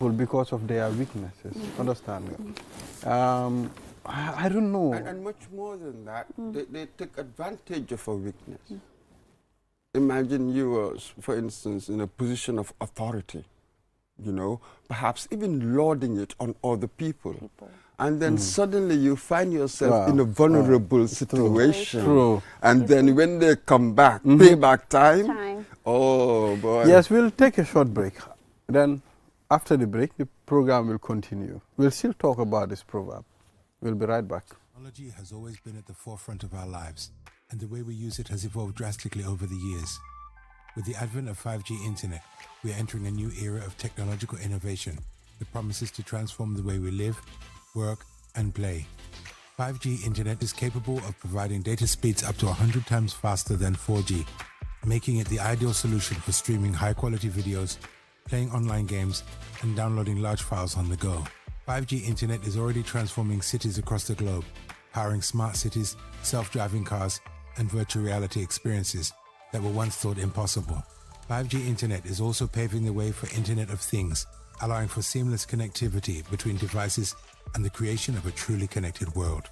because of their weaknesses. Understand? I don't know. And much more than that, they take advantage of a weakness. Imagine you were, for instance, in a position of authority, you know, perhaps even lording it on other people. And then suddenly you find yourself in a vulnerable situation. True. And then when they come back, payback time. Oh, boy. Yes, we'll take a short break. Then after the break, the program will continue. We'll still talk about this proverb. We'll be right back. Technology has always been at the forefront of our lives, and the way we use it has evolved drastically over the years. With the advent of 5G internet, we are entering a new era of technological innovation that promises to transform the way we live, work, and play. 5G internet is capable of providing data speeds up to 100 times faster than 4G, making it the ideal solution for streaming high-quality videos, playing online games, and downloading large files on the go. 5G internet is already transforming cities across the globe, powering smart cities, self-driving cars, and virtual reality experiences that were once thought impossible. 5G internet is also paving the way for Internet of Things, allowing for seamless connectivity between devices and the creation of a truly connected world.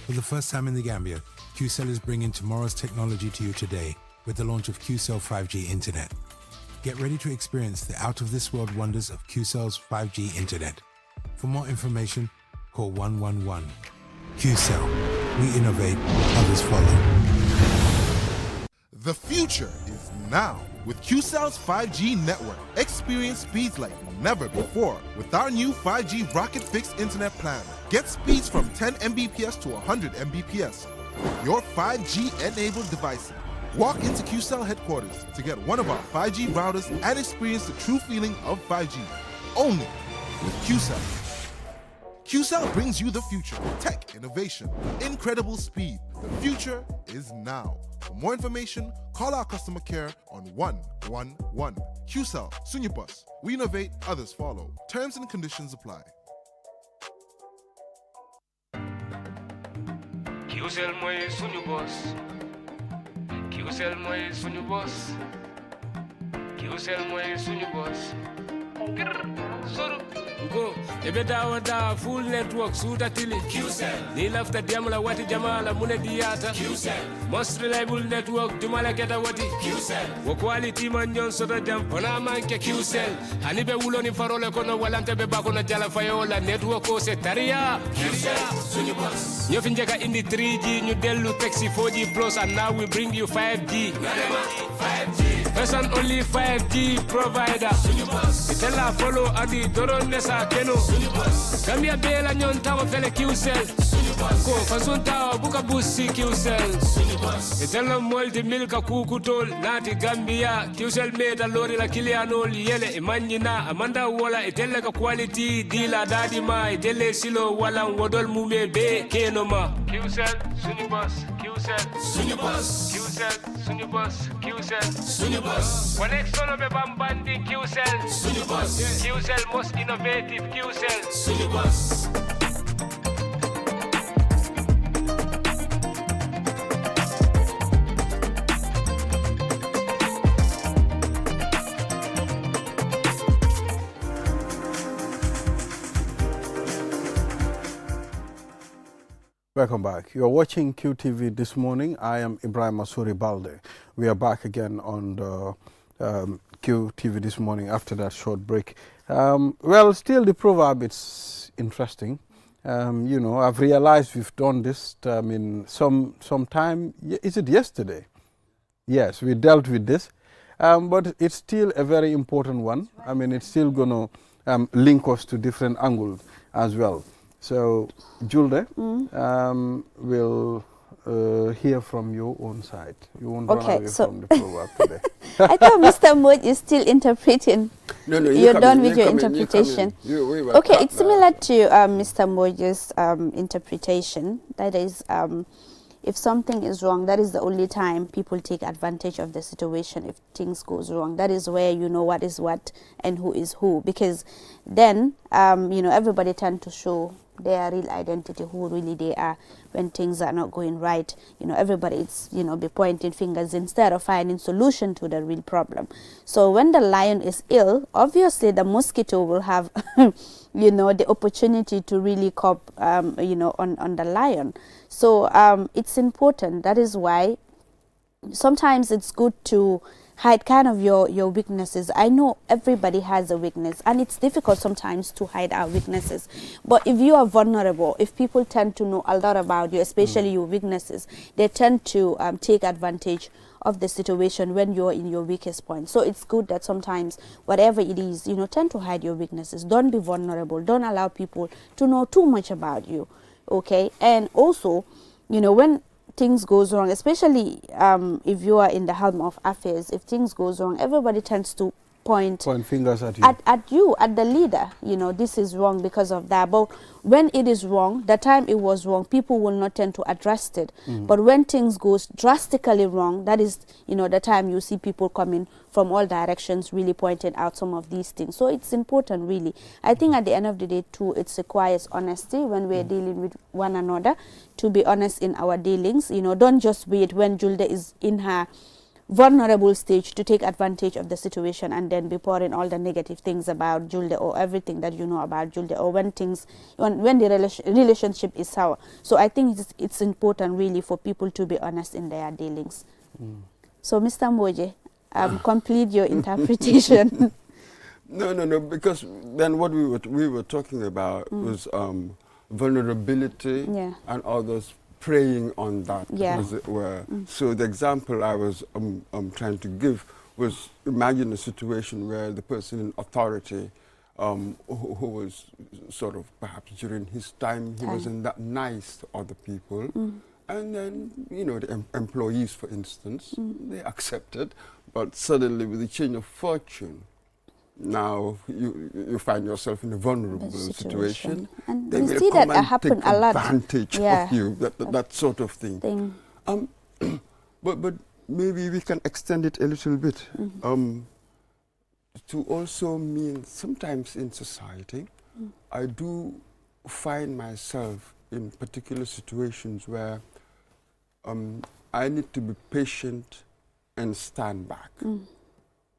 For the first time in the Gambia, Qcell is bringing tomorrow's technology to you today with the launch of Qcell 5G Internet. Get ready to experience the out-of-this-world wonders of Qcell's 5G Internet. For more information, call 111. Qcell. We innovate, others follow. The future is now with Qcell's 5G network. Experience speeds like never before with our new 5G Rocket Fixed Internet plan. Get speeds from 10 Mbps to 100 Mbps. Your 5G-enabled device. Walk into Qcell headquarters to get one of our 5G routers and experience the true feeling of 5G. Only with Qcell. Qcell brings you the future. Tech, innovation, incredible speed. The future is now. For more information, call our customer care on 111. Qcell, Sunyabus. We innovate, others follow. Terms and conditions apply. Qcell moy suñu boss. Qcell moy suñu boss. Qcell moy suñu boss. Soro go ebe dawa full network suta tili Qcell ni lafta demla wati jamala mune diata Qcell most reliable network dumala keta wati Qcell wo quality man nyon soto jam ona manke Qcell ani be wuloni farole kono walante be bakono jala fayola network ko se taria Qcell suñu boss yo finjeka indi 3G ñu delu taxi 4G plus and now we bring you 5G 5G first and only 5G provider suñu boss itela follow adi doron nesa keno Gambia bela nyon tawo fele Qcell ko fasunta buka busi Qcell itela moldi milka kukutol nati Gambia Qcell meta lori la kilianol yele imanyina amanda wala itela ka quality dila dadi ma itele silo wala wodol mume be keno ma Qcell suñu boss Qcell suñu boss Qcell suñu boss Qcell suñu boss connection be bambandi Qcell suñu boss Qcell most innovative Qcell suñu boss. Welcome back. You are watching QTV this morning. I am Ibrahim Masuri Balde. We are back again on the QTV this morning after that short break. Well, still the proverb, it's interesting. You know, I've realized we've done this in some time. Is it yesterday? Yes, we dealt with this. But it's still a very important one. I mean, it's still going to link us to different angles as well. So, Julde, we'll hear from your own side. You won't run away from the proverb today. I thought Mr. Mood is still interpreting. No, You're done with your interpretation. Okay, it's similar to Mr. Mood's interpretation. That is, if something is wrong, that is the only time people take advantage of the situation. If things goes wrong, that is where you know what is what and who is who. Because then, you know, everybody tend to show their real identity, who really they are when things are not going right. You know, everybody is, you know, be pointing fingers instead of finding solution to the real problem. So when the lion is ill, obviously the mosquito will have, you know, the opportunity to really cop, you know, on the lion. So it's important. That is why sometimes it's good to hide kind of your weaknesses. I know everybody has a weakness, and it's difficult sometimes to hide our weaknesses. But if you are vulnerable, if people tend to know a lot about you, especially your weaknesses, they tend to take advantage of the situation when you're in your weakest point. So it's good that sometimes, whatever it is, you know, tend to hide your weaknesses. Don't be vulnerable. Don't allow people to know too much about you. Okay? And also, you know, when things goes wrong, especially if you are in the helm of affairs, if things goes wrong, everybody tends to point fingers at you. At the leader. You know, this is wrong because of that. But when it is wrong, the time it was wrong, people will not tend to address it. But when things goes drastically wrong, that is, you know, the time you see people coming from all directions really pointing out some of these things. So it's important, really. I think at the end of the day too, it requires honesty when we're dealing with one another, to be honest in our dealings. You know, don't just wait when Julde is in her vulnerable stage to take advantage of the situation and then be pouring all the negative things about Julde or everything that you know about Julde, or when the relationship is sour. So I think it's important really for people to be honest in their dealings. So Mr. Mboje, complete your interpretation. No, because then what we were talking about was vulnerability and others preying on that, as it were. So the example I was trying to give was, imagine a situation where the person in authority, who was sort of perhaps during his time, he wasn't that nice to other people. And then, you know, the employees, for instance, they accepted, but suddenly with the change of fortune, now you find yourself in a vulnerable situation. And they we will see come that and happen take a lot. advantage of you, that sort of thing. But maybe we can extend it a little bit to also mean sometimes in society, I do find myself in particular situations where I need to be patient and stand back.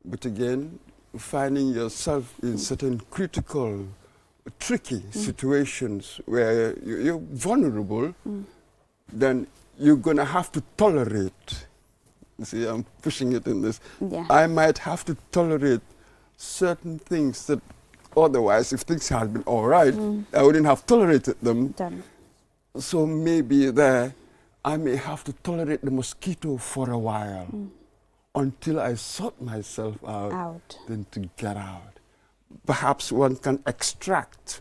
But again, finding yourself in certain critical, tricky situations where you're vulnerable, then you're going to have to tolerate. You see, I'm pushing it in this. I might have to tolerate certain things that otherwise, if things had been all right, I wouldn't have tolerated them. So maybe there, I may have to tolerate the mosquito for a while. Until I sort myself out, then to get out. Perhaps one can extract,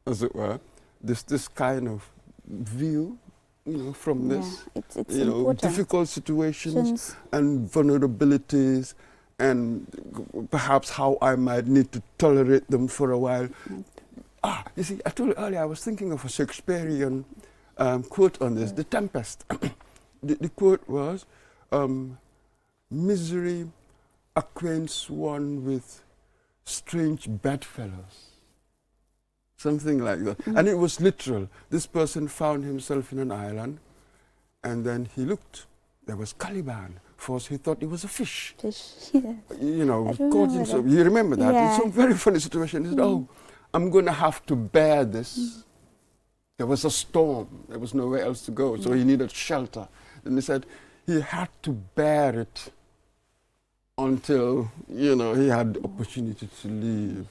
as it were, this kind of view, you know, from this. It's you know, important. difficult situations and vulnerabilities, and perhaps how I might need to tolerate them for a while. You see, I told you earlier, I was thinking of a Shakespearean quote on this, The Tempest. the quote was, misery acquaints one with strange bedfellows. Something like that. And it was literal. This person found himself in an island, and then he looked. There was Caliban. First he thought it was a fish. You know, caught himself. You remember that? It's a very funny situation. He said, oh, I'm going to have to bear this. There was a storm. There was nowhere else to go, so he needed shelter. And he said he had to bear it until, you know, he had the opportunity to leave.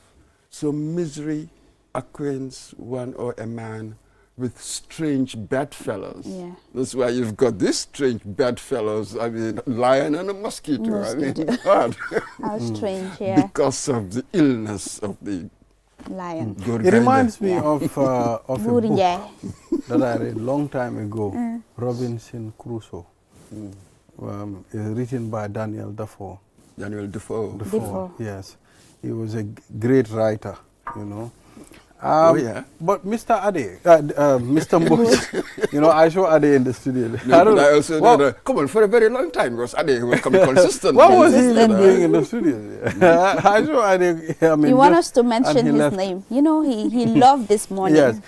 So misery acquaints one or a man with strange bedfellows. That's why you've got these strange bedfellows. I mean, lion and a mosquito. I mean, God. How strange, Because of the illness of the lion. It reminds me of a book that I read a long time ago, Robinson Crusoe. It's written by Daniel Defoe. Daniel Defoe. Yes. He was a great writer, you know. But Mr. Ade, Mr. Mboje, you know, I saw Ade in the studio. I also come on, for a very long time, because Ade was consistent. What was he doing in the studio? I saw Ade. I mean, you want us to mention his name. You know, he loved this morning. Yes.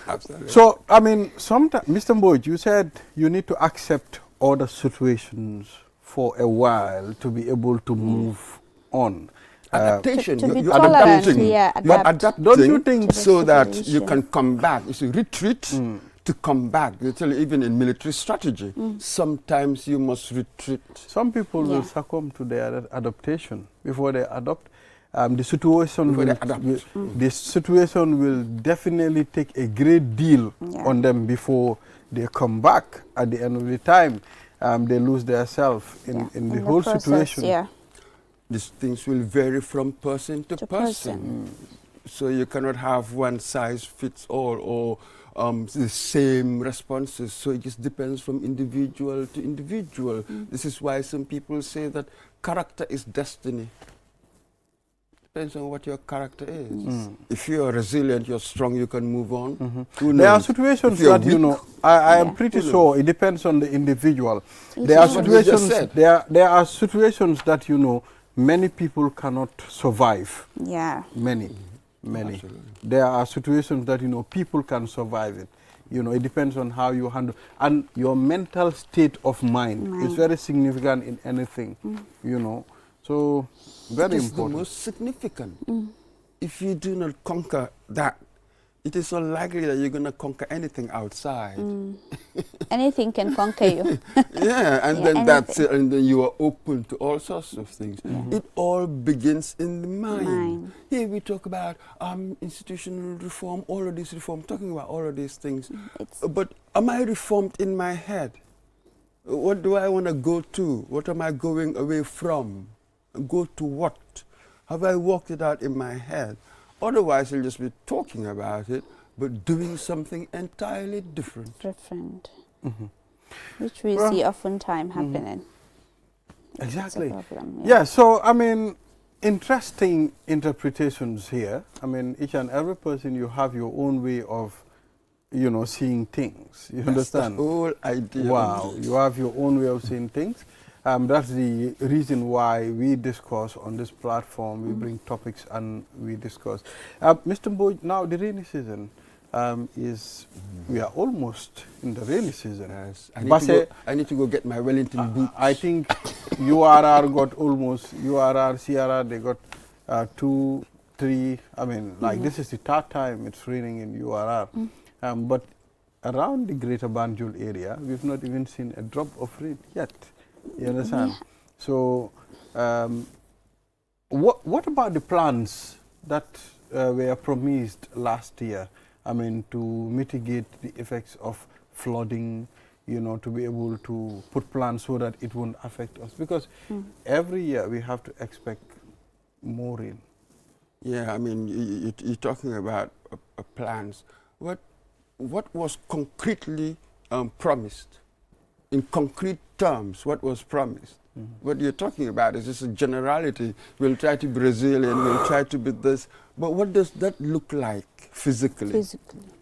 Absolutely. So, I mean, sometimes, Mr. Mboj, you said you need to accept other situations for a while to be able to move on. Adaptation. To be You're tolerant, adapting. yeah, You're adapt. adapting. Don't you think so that you situation. can come back? It's a retreat to come back. Literally, even in military strategy, sometimes you must retreat. Some people will succumb to their adaptation before they adopt. The situation the situation will definitely take a great deal on them before they come back. At the end of the time, they lose their self in the whole process, situation. Yeah. These things will vary from person to person. So you cannot have one size fits all or the same responses. So it just depends from individual to individual. This is why some people say that character is destiny. Depends on what your character is. If you are resilient, you're strong, you can move on. There are situations that, you know, I am pretty sure it depends on the individual. There are situations, there are situations that, you know, many people cannot survive. Yeah. Many. Absolutely. There are situations that, you know, people can survive it. You know, it depends on how you handle. And your mental state of mind is very significant in anything, you know. So, very important. The most significant. If you do not conquer that, it is unlikely that you're going to conquer anything outside. Anything can conquer you. And then that's it, and then you are open to all sorts of things. It all begins in the mind. Here we talk about institutional reform, all of this reform, talking about all of these things. But am I reformed in my head? What do I want to go to? What am I going away from? Go to what? Have I worked it out in my head? Otherwise, I'll just be talking about it, but doing something entirely different. Which we see oftentimes happening. Exactly. That's a problem, Yeah, so, I mean, interesting interpretations here. I mean, each and every person, you have your own way of, you know, seeing things. You understand? The whole idea. Wow, you have your own way of seeing things. That's the reason why we discuss on this platform. We bring topics and we discuss. Mr. Mboj, now the rainy season we are almost in the rainy season. Yes. I need to go get my Wellington boots. I think URR got almost, URR, CRR, they got 2, 3, I mean, like this is the third time it's raining in URR. But around the greater Banjul area, we've not even seen a drop of rain yet. You understand? So, what about the plans that were promised last year? I mean, to mitigate the effects of flooding, you know, to be able to put plans so that it won't affect us. Because every year we have to expect more rain. Yeah, I mean, you're talking about plans. What was concretely promised? In concrete terms, what was promised? What you're talking about is just a generality. We'll try to be resilient, we'll try to be this. But what does that look like physically?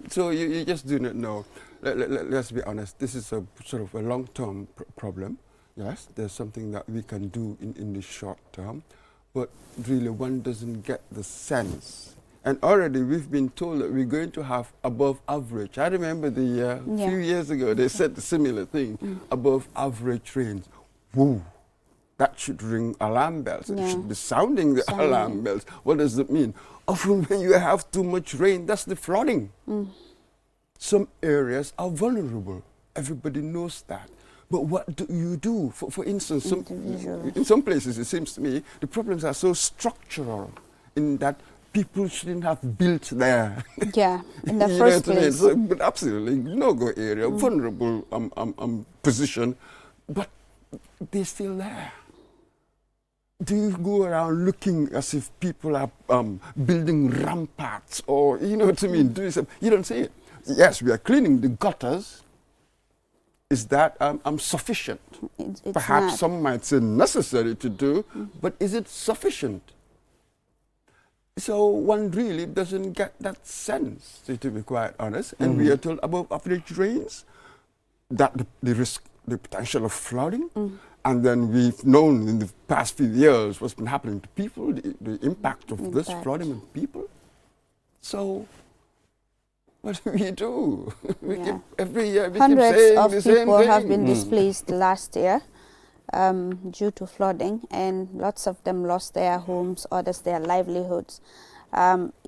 So you just do not know. Let's be honest. This is a sort of a long-term problem. Yes, there's something that we can do in the short term. But really, one doesn't get the sense. And already we've been told that we're going to have above average. I remember the few years ago, they said the similar thing, above average rains. Woo! That should ring alarm bells. It should be sounding the alarm bells. What does it mean? Often when you have too much rain, that's the flooding. Some areas are vulnerable. Everybody knows that. But what do you do? For instance, in some places, it seems to me, the problems are so structural in that people shouldn't have built there. Yeah, in the first place. So, but absolutely, no-go area, vulnerable position, but they're still there. Do you go around looking as if people are building ramparts or, you know what I mean, doing something? You don't see it. Yes, we are cleaning the gutters. Is that sufficient? It's Perhaps not. some might say necessary to do, but is it sufficient? So one really doesn't get that sense, to be quite honest. And we are told above average rains, that the risk, the potential of flooding. And then we've known in the past few years what's been happening to people, the impact of this flooding on people. So What do we do? We Yeah. keep, every year we Hundreds keep saying of the same people thing. have been displaced last year due to flooding, and lots of them lost their homes, others their livelihoods.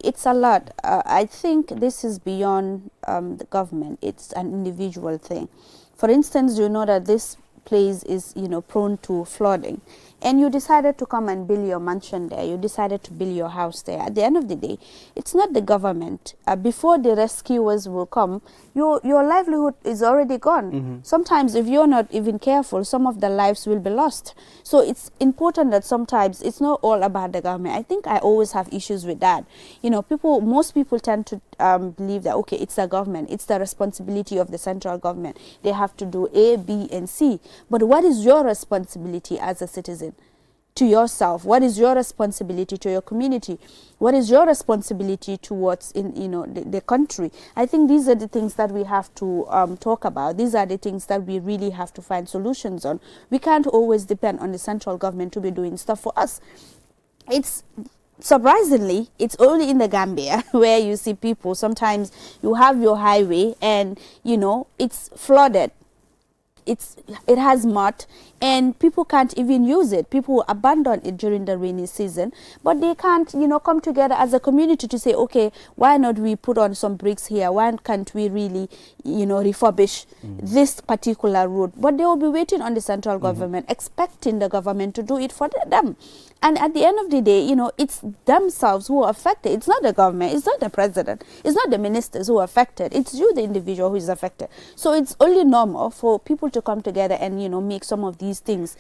It's a lot. I think this is beyond the government. It's an individual thing. For instance, you know that this place is, prone to flooding, and you decided to come and build your mansion there. You decided to build your house there. At the end of the day, it's not the government. Before the rescuers will come, your livelihood is already gone. Sometimes, if you're not even careful, some of the lives will be lost. So it's important that sometimes it's not all about the government. I think I always have issues with that. Most people tend to believe that, okay, it's the government, it's the responsibility of the central government. They have to do A, B, and C. But what is your responsibility as a citizen to yourself? What is your responsibility to your community? What is your responsibility towards the country? I think these are the things that we have to talk about. These are the things that we really have to find solutions on. We can't always depend on the central government to be doing stuff for us. Surprisingly, it's only in the Gambia where you see people. Sometimes you have your highway and it's flooded. It has mud and people can't even use it. People abandon it during the rainy season, but they can't come together as a community to say, okay, why not we put on some bricks here? Why can't we really refurbish this particular road? But they will be waiting on the central government, expecting the government to do it for them. And at the end of the day, it's themselves who are affected. It's not the government, it's not the president, it's not the ministers who are affected. It's you, the individual, who is affected. So it's only normal for people to come together and make some of these things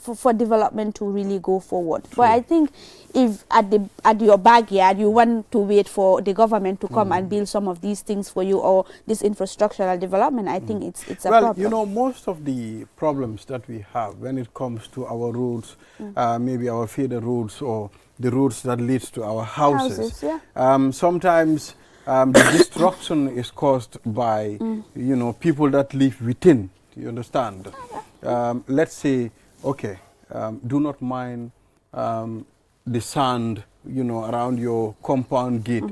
for development to really go forward. But I think if at your backyard you want to wait for the government to come and build some of these things for you, or this infrastructural development, I think it's a problem. Well, most of the problems that we have when it comes to our roads, maybe our feeder roads or the roads that leads to our houses, sometimes the destruction is caused by people that live within. You understand? Let's say, okay, do not mind the sand, around your compound gate,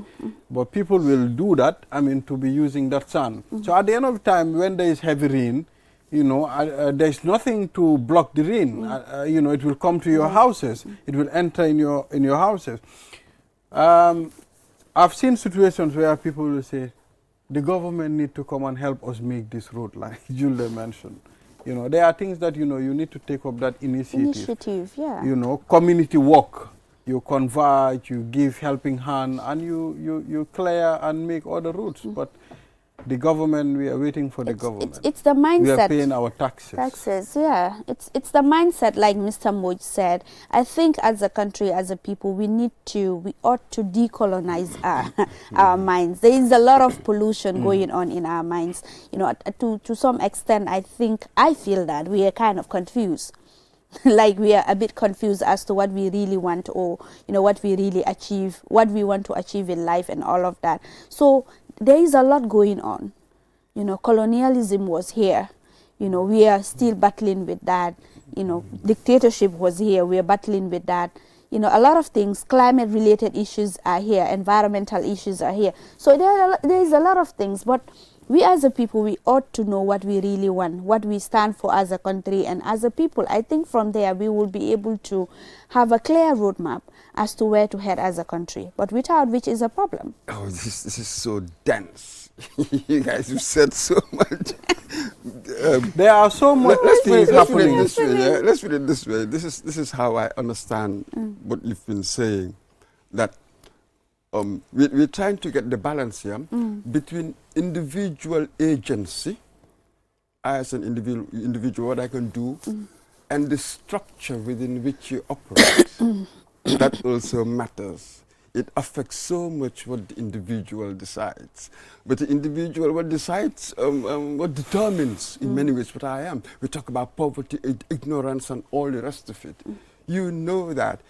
but people will do that. To be using that sand. So at the end of the time, when there is heavy rain, there's nothing to block the rain. It will come to your houses. It will enter in your houses. I've seen situations where people will say, the government need to come and help us make this road, like Jules mentioned. There are things that, you need to take up that initiative. Yeah. Community work. You converge, you give helping hand, and you clear and make other routes. But the government, we are waiting for the government. It's the mindset. We are paying our taxes. Yeah. It's the mindset, like Mr. Moj said. I think as a country, as a people, we ought to decolonize our minds. There is a lot of pollution going on in our minds. To some extent, I feel that we are kind of confused. Like we are a bit confused as to what we really want, or what we really achieve, what we want to achieve in life, and all of that. So there is a lot going on. Colonialism was here. We are still battling with that. Dictatorship was here. We are battling with that. A lot of things, climate-related issues are here. Environmental issues are here. So there is a lot of things, but we as a people, we ought to know what we really want, what we stand for as a country and as a people. I think from there we will be able to have a clear roadmap as to where to head as a country, but without which is a problem. Oh, this is so dense. You guys have said so much. There are so much things happening. Let's put it this way. This is how I understand what you've been saying. That we're trying to get the balance here between individual agency, as an individual, what I can do, and the structure within which you operate. That also matters. It affects so much what the individual decides. But the individual, what decides, what determines in many ways what I am. We talk about poverty, ignorance, and all the rest of it. You know that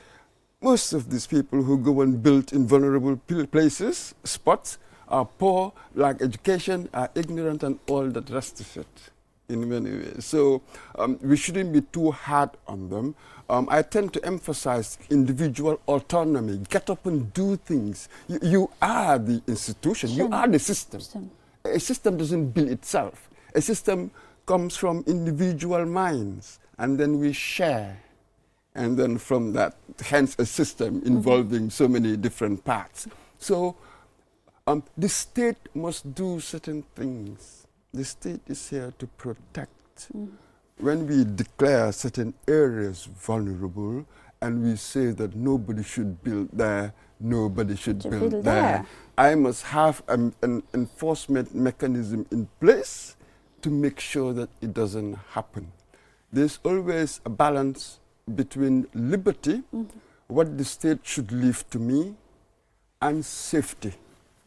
most of these people who go and build in vulnerable places, spots, are poor, lack education, are ignorant, and all that rest of it. in many ways. So we shouldn't be too hard on them. I tend to emphasize individual autonomy. Get up and do things. You are the institution. You are the system. A system doesn't build itself. A system comes from individual minds, and then we share. And then from that, hence a system involving so many different parts. So the state must do certain things. The state is here to protect. When we declare certain areas vulnerable and we say that nobody should build there, nobody should build there, I must have an enforcement mechanism in place to make sure that it doesn't happen. There's always a balance between liberty, what the state should leave to me, and safety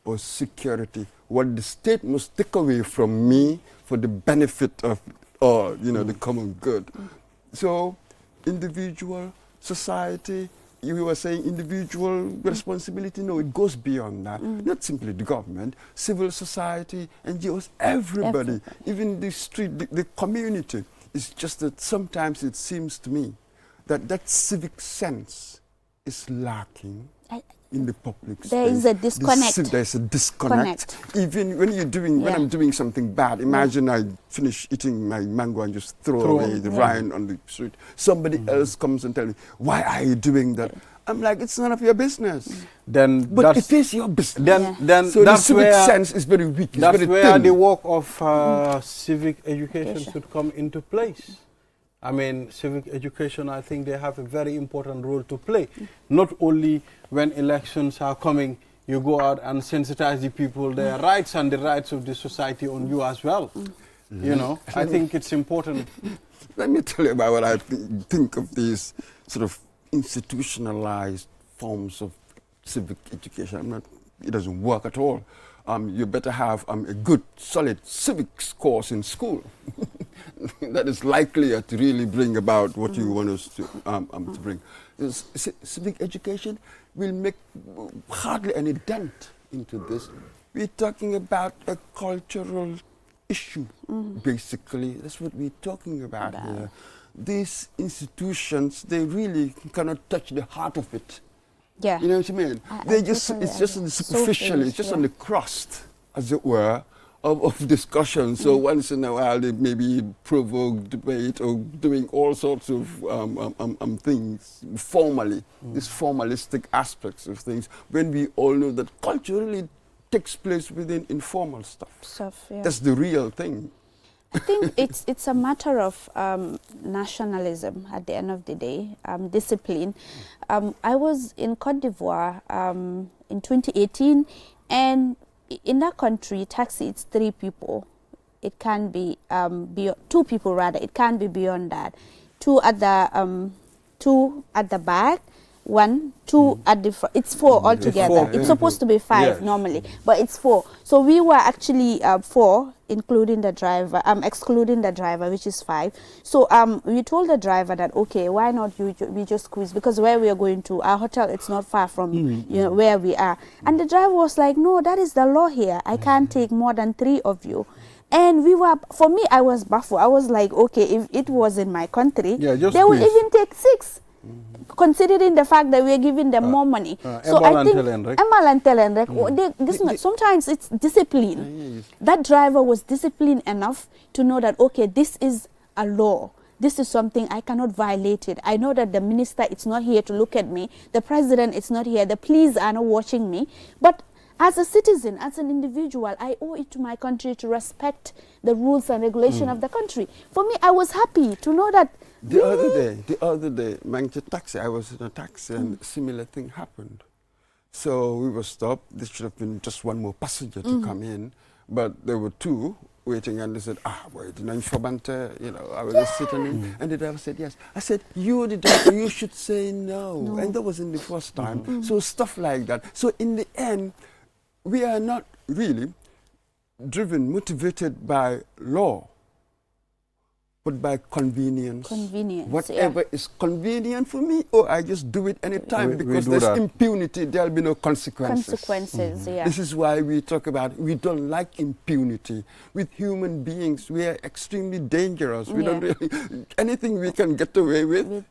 or security, what the state must take away from me for the benefit of all, the common good. So individual, society, you were saying individual responsibility. No, it goes beyond that. Not simply the government, civil society, NGOs, everybody, even the street, the community. It's just that sometimes it seems to me that civic sense is lacking in the public space. There is a disconnect. There's a disconnect. Even when when I'm doing something bad, imagine I finish eating my mango and just throw away the rind on the street. Somebody else comes and tells me, why are you doing that? I'm like, it's none of your business. But it is your business. Then so the civic sense is very weak. It's that's very where thin. the work of civic education should come into place. I mean, civic education, I think they have a very important role to play. Not only when elections are coming, you go out and sensitize the people, their rights and the rights of the society on you as well. I think it's important. Let me tell you about what I think of these sort of institutionalized forms of civic education. It doesn't work at all. You better have a good, solid civics course in school that is likely to really bring about what you want us to bring. Civic education will make hardly any dent into this. We're talking about a cultural issue, basically. That's what we're talking about here. These institutions, they really cannot touch the heart of it. Yeah. You know what I mean? It's just on the superficial, it's just on the crust, as it were, of discussion. So once in a while they maybe provoke debate or doing all sorts of things formally, these formalistic aspects of things, when we all know that culturally takes place within informal stuff. That's the real thing. I think it's a matter of nationalism at the end of the day, discipline. I was in Cote d'Ivoire in 2018, and in that country, taxi, it's 3 people. It can be 2 people rather. It can't be beyond that. 2 at the back. 1, 2 at the front. It's 4 altogether. It's supposed to be 5 normally, but it's 4. So we were actually 4, including the driver, excluding the driver, which is 5. So we told the driver that, okay, why not we just squeeze, because where we are going to, our hotel, it's not far from where we are. And the driver was like, no, that is the law here. I can't take more than 3 of you. And for me, I was baffled. I was like, okay, if it was in my country, they would even take 6. Considering the fact that we are giving them more money. So I think sometimes it's discipline. That driver was disciplined enough to know that, okay, this is a law. This is something I cannot violate it. I know that the minister is not here to look at me. The president is not here. The police are not watching me. But as a citizen, as an individual, I owe it to my country to respect the rules and regulation of the country. For me, I was happy to know that. The other day, I was in a taxi and a similar thing happened. So we were stopped. There should have been just 1 more passenger to come in, but there were 2 waiting, and they said, wait, I was just sitting in, and the driver said yes. I said, you the driver, you should say no. And that wasn't the first time. So stuff like that. So in the end, we are not really motivated by law. but by convenience. Convenience, Whatever is convenient for me, I just do it anytime because there's impunity, there'll be no consequences. Consequences, yeah. This is why we talk about, we don't like impunity. With human beings, we are extremely dangerous. We don't really, anything we can get away with,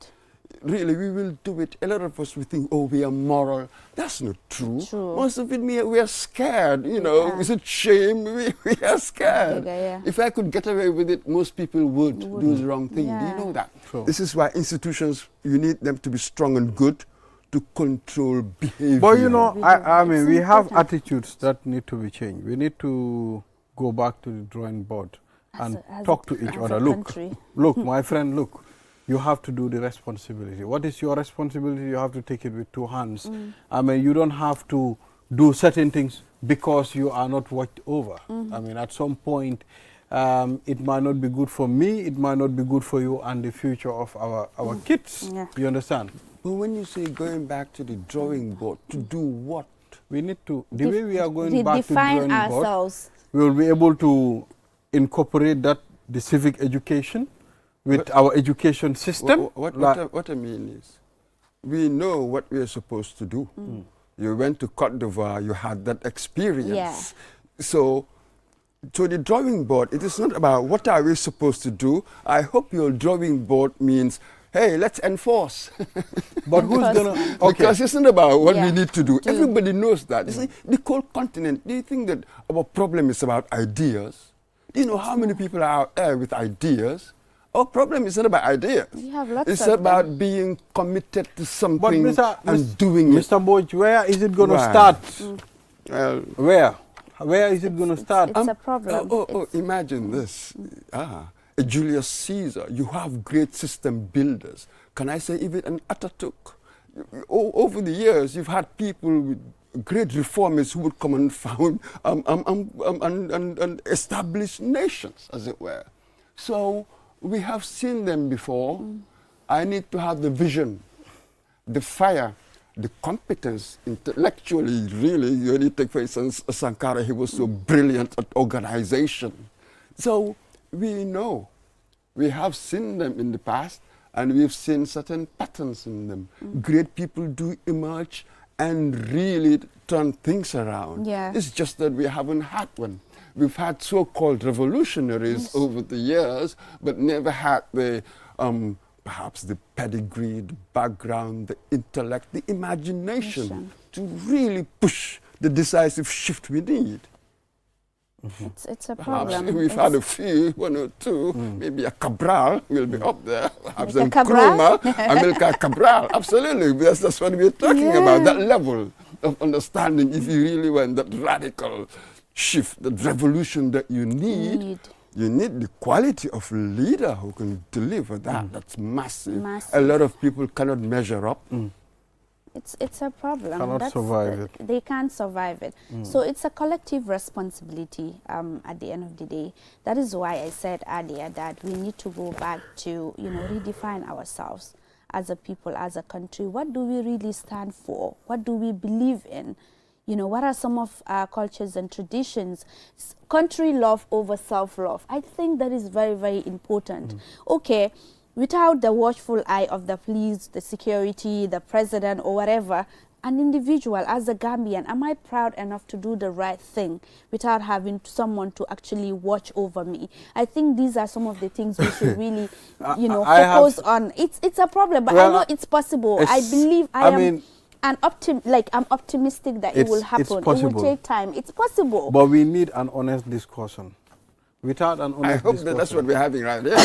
really, we will do it. A lot of us, we think, we are moral. That's not true. Most of it, we are scared, you know. Is it shame? We are scared. If I could get away with it, most people would do the wrong thing. Do you know that? This is why institutions, you need them to be strong and good to control behavior. But you know, I mean, we have attitudes that need to be changed. We need to go back to the drawing board and talk to each other. Look, my friend, look. You have to do the responsibility. What is your responsibility? You have to take it with 2 hands. I mean, you don't have to do certain things because you are not watched over. I mean, at some point, it might not be good for me, it might not be good for you and the future of our kids. You understand? But when you say going back to the drawing board, to do what? We need to, the way we are going back to the drawing board, we will be able to incorporate that, the civic education, with our education system. What I mean is, we know what we are supposed to do. You went to Côte d'Ivoire, you had that experience. So, to the drawing board, it is not about what are we supposed to do. I hope your drawing board means, hey, let's enforce. But who's going to... Because it's not about what we need to do. Everybody knows that. You see, the whole continent, do you think that our problem is about ideas? Do you know how many people are out there with ideas? Our problem is not about ideas. It's about being committed to something and doing it. Mr. Boj, where is it going to start? Where? Where is it going to start? It's a problem. Imagine this. Julius Caesar, you have great system builders. Can I say even an Atatürk? Over the years, you've had people with great reformers who would come and found and establish nations, as it were. So, we have seen them before. I need to have the vision, the fire, the competence, intellectually, really. You only take, for instance, Sankara, he was so brilliant at organization. So we know, we have seen them in the past, and we've seen certain patterns in them. Great people do emerge and really turn things around. It's just that we haven't had one. We've had so-called revolutionaries over the years, but never had the, perhaps the pedigree, the background, the intellect, the imagination to really push the decisive shift we need. It's a problem. We've had a few, 1 or 2, maybe a Cabral will be up there, perhaps a Nkrumah, Amilcar Cabral, absolutely, that's what we're talking about, that level of understanding. If you really want that radical shift, the revolution that you need the quality of a leader who can deliver that. That's massive. A lot of people cannot measure up. It's a problem. Cannot survive it. They can't survive it. So it's a collective responsibility at the end of the day. That is why I said earlier that we need to go back to, redefine ourselves as a people, as a country. What do we really stand for? What do we believe in? What are some of our cultures and traditions? Country love over self-love. I think that is very, very important. Okay, without the watchful eye of the police, the security, the president, or whatever, an individual, as a Gambian, am I proud enough to do the right thing without having someone to actually watch over me? I think these are some of the things we should really, focus on. It's a problem, but I know it's possible. I believe I'm optimistic that it will happen. It will take time. It's possible. But we need an honest discussion. Without an honest discussion. I hope that's what we're having right here.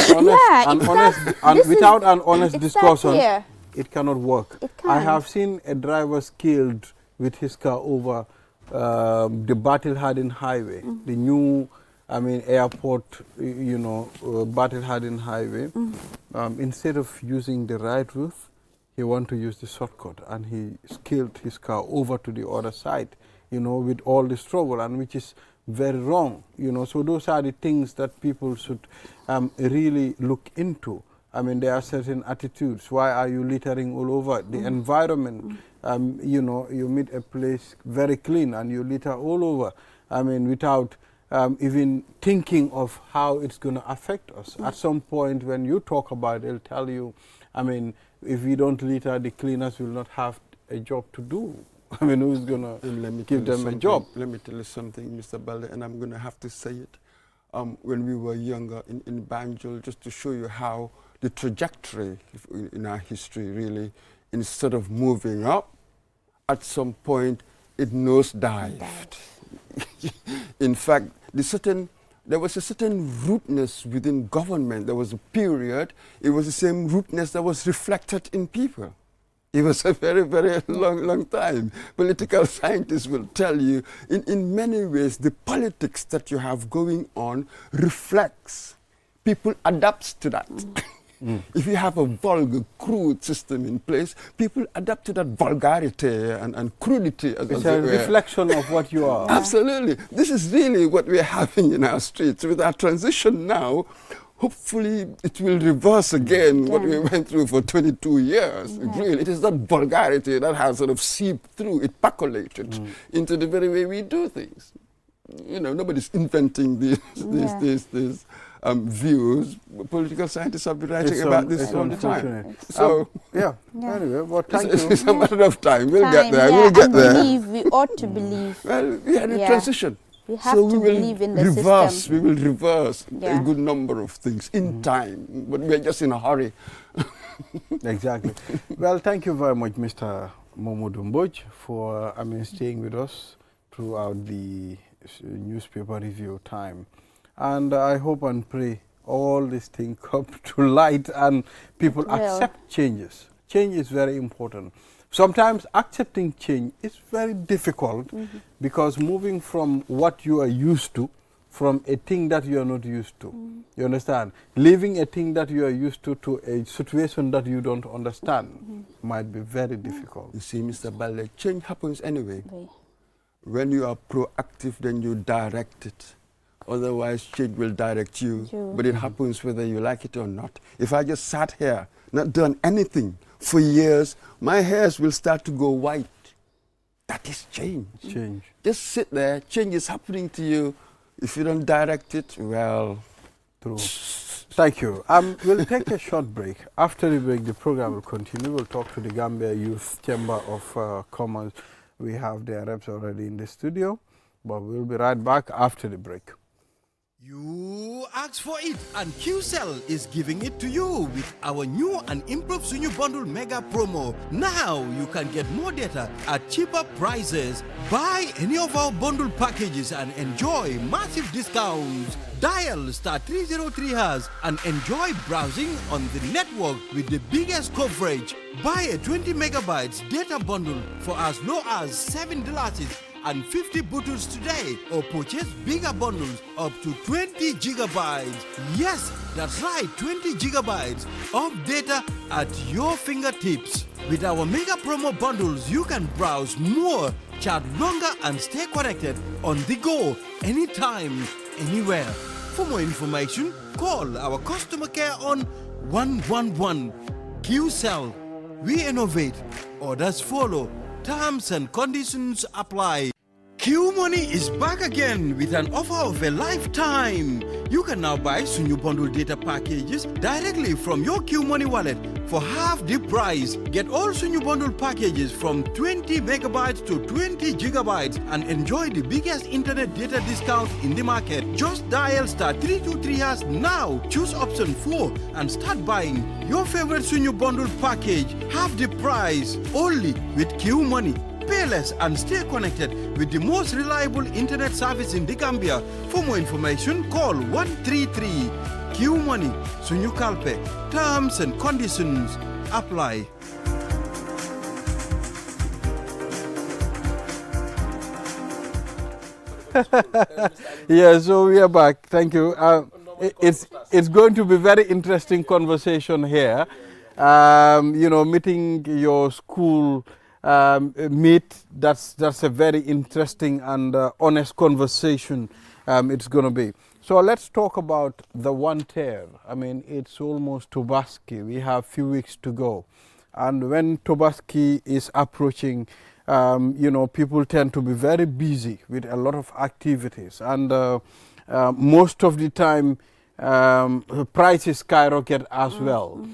Without an honest discussion, it cannot work. I have seen a driver killed with his car over the Battle-hardened highway, the new, airport, Battle-hardened highway. Instead of using the right route, he wanted to use the shortcut, and he skilled his car over to the other side, with all the struggle, and which is very wrong, So those are the things that people should really look into. There are certain attitudes. Why are you littering all over the environment? You meet a place very clean and you litter all over. Without even thinking of how it's going to affect us. At some point when you talk about it, it'll tell you, I mean, if we don't litter, the cleaners will not have a job to do. I mean, who's going to give them a job? Let me tell you something, Mr. Balde, and I'm going to have to say it. When we were younger in Banjul, just to show you how the trajectory in our history really, instead of moving up, at some point it nosedived. In fact, there was a certain rudeness within government. There was a period, it was the same rudeness that was reflected in people. It was a very, very long time. Political scientists will tell you, in many ways, the politics that you have going on reflects. People adapt to that. If you have a vulgar, crude system in place, people adapt to that vulgarity and crudity. It's a reflection of what you are. Absolutely. This is really what we're having in our streets. With our transition now, hopefully it will reverse again what we went through for 22 years. Really, it is that vulgarity that has sort of seeped through, it percolated into the very way we do things. You know, nobody's inventing these views. Political scientists have been writing about this all the time. So, anyway, well, thank you. It's a matter of time. We'll get there. We'll get there. Believe. We ought to believe. Well, we had a transition. We have to believe in the system. We will reverse a good number of things in time, but we're just in a hurry. Exactly. Well, thank you very much, Mr. Momodu Mboj, for staying with us throughout the newspaper review time. And I hope and pray all these things come to light and people accept changes. Change is very important. Sometimes accepting change is very difficult because moving from what you are used to, from a thing that you are not used to, you understand? Leaving a thing that you are used to a situation that you don't understand might be very difficult. You see, Mr. Balde, change happens anyway. When you are proactive, then you direct it. Otherwise, change will direct you. But it happens whether you like it or not. If I just sat here, not done anything for years, my hairs will start to go white. That is change. Just sit there, change is happening to you. If you don't direct it, well... True. Thank you. We'll take a short break. After the break, the program will continue. We'll talk to the Gambia Youth Chamber of Commerce. We have their reps already in the studio, but we'll be right back after the break. You asked for it, and Qcell is giving it to you with our new and improved Sunyu Bundle Mega Promo. Now you can get more data at cheaper prices. Buy any of our bundle packages and enjoy massive discounts. Dial *303# and enjoy browsing on the network with the biggest coverage. Buy a 20 megabytes data bundle for as low as $7 and 50 bottles today, or purchase bigger bundles up to 20 gigabytes. Yes, that's right, 20 gigabytes of data at your fingertips. With our mega promo bundles, you can browse more, chat longer, and stay connected on the go, anytime, anywhere. For more information, call our customer care on 111. Qcell. We innovate. Orders follow. Terms and conditions apply. Q Money is back again with an offer of a lifetime. You can now buy Sunyu Bundle data packages directly from your Q Money wallet for half the price. Get all Sunyu Bundle packages from 20 megabytes to 20 gigabytes and enjoy the biggest internet data discount in the market. Just dial *323# now, choose option 4 and start buying your favorite Sunyu Bundle package half the price only with Q Money. Pay less and stay connected with the most reliable internet service in the Gambia. For more information, call 133 Q Money, Sunyu Kalpe. Terms and conditions apply. Yeah, so we are back. Thank you. It's going to be very interesting conversation here. Meeting your school meet, that's a very interesting and honest conversation it's going to be. So let's talk about the one tier. I mean, it's almost Tobaski. We have few weeks to go. And when Tobaski is approaching, you know, people tend to be very busy with a lot of activities, and most of the time prices skyrocket as well.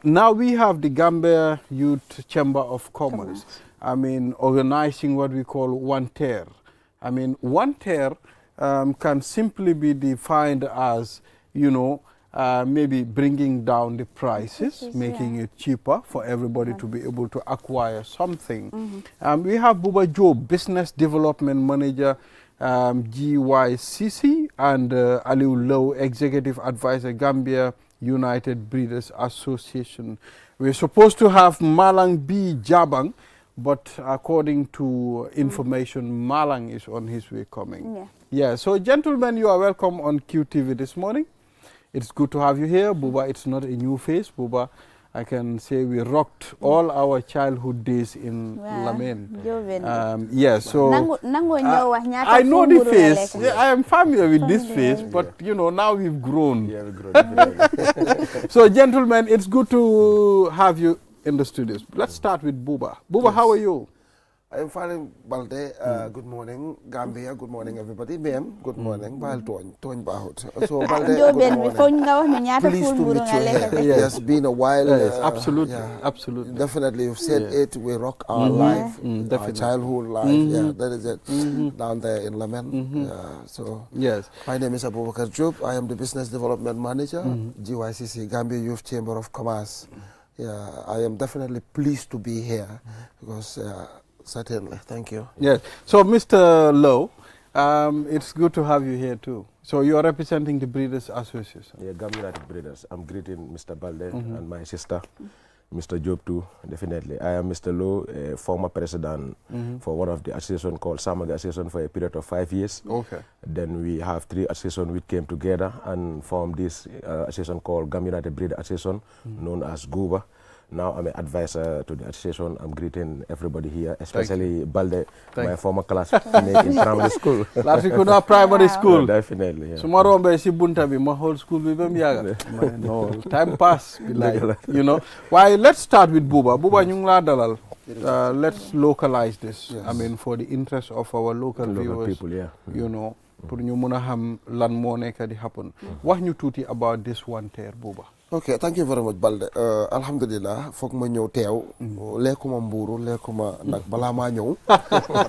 Now we have the Gambia Youth Chamber of Commerce. I mean, organizing what we call one tier. I mean, one tier can simply be defined as, you know, maybe bringing down the prices, making it cheaper for everybody to be able to acquire something. We have Buba Job, Business Development Manager, GYCC, and Aliu Low, Executive Advisor, Gambia United Breeders Association. We're supposed to have Malang B. Jabang, but according to information, Malang is on his way coming. Yeah, so gentlemen, you are welcome on QTV this morning. It's good to have you here. Buba, it's not a new face. Buba, I can say we rocked all our childhood days in Lamen. Yes, so I know the face. Yeah, I am familiar with this face, but you know, now we've grown. Yeah, we've grown. So gentlemen, it's good to have you in the studios. Let's start with Buba. Buba, yes. How are you? I'm fine, Balde. Good morning, Gambia. Good morning, everybody. Ma'am, good morning. Toñ Bahut. So, Balde, good morning. Pleased to meet you here. Yes, been a while. Yes, absolutely, absolutely. Definitely, you've said it. We rock our life, our childhood life. Yeah, that is it. Down there in Lamen. So, yes. My name is Abubakar Job. I am the Business Development Manager, GYCC, Gambia Youth Chamber of Commerce. Yeah, I am definitely pleased to be here because. Certainly, thank you. Yes. So, Mr. Lowe, it's good to have you here too. So, you are representing the Breeders Association. Yeah, Gambia United Breeders. I'm greeting Mr. Balde and my sister, Mr. Job too, definitely. I am Mr. Lowe, a former president for one of the associations called Samaga Association for a period of 5 years. Okay. Then we have 3 associations which came together and formed this association called Gambia United Breeders Association, known as GUBA. Now I'm an advisor to the association. I'm greeting everybody here, especially Balde, my former classmate in primary school. Latrikuna Primary School. Definitely. Yeah. Tomorrow I'm si bunta bi my whole school bi bem yaga. No, time pass. Like, you know. Why? Let's start with Buba. Buba nyung la dalal. Let's localize this. Yes. I mean, for the interest of our local viewers, people, yeah. You know, pour ñu mëna xam lan mo nekk di happen. Wax ñu tuuti about this one tier, Buba. Okay, thank you very much, Balde. Alhamdulillah, foog ma ñëw teew. Lekkuma mbuuru, lekkuma nag balaa maa ñëw.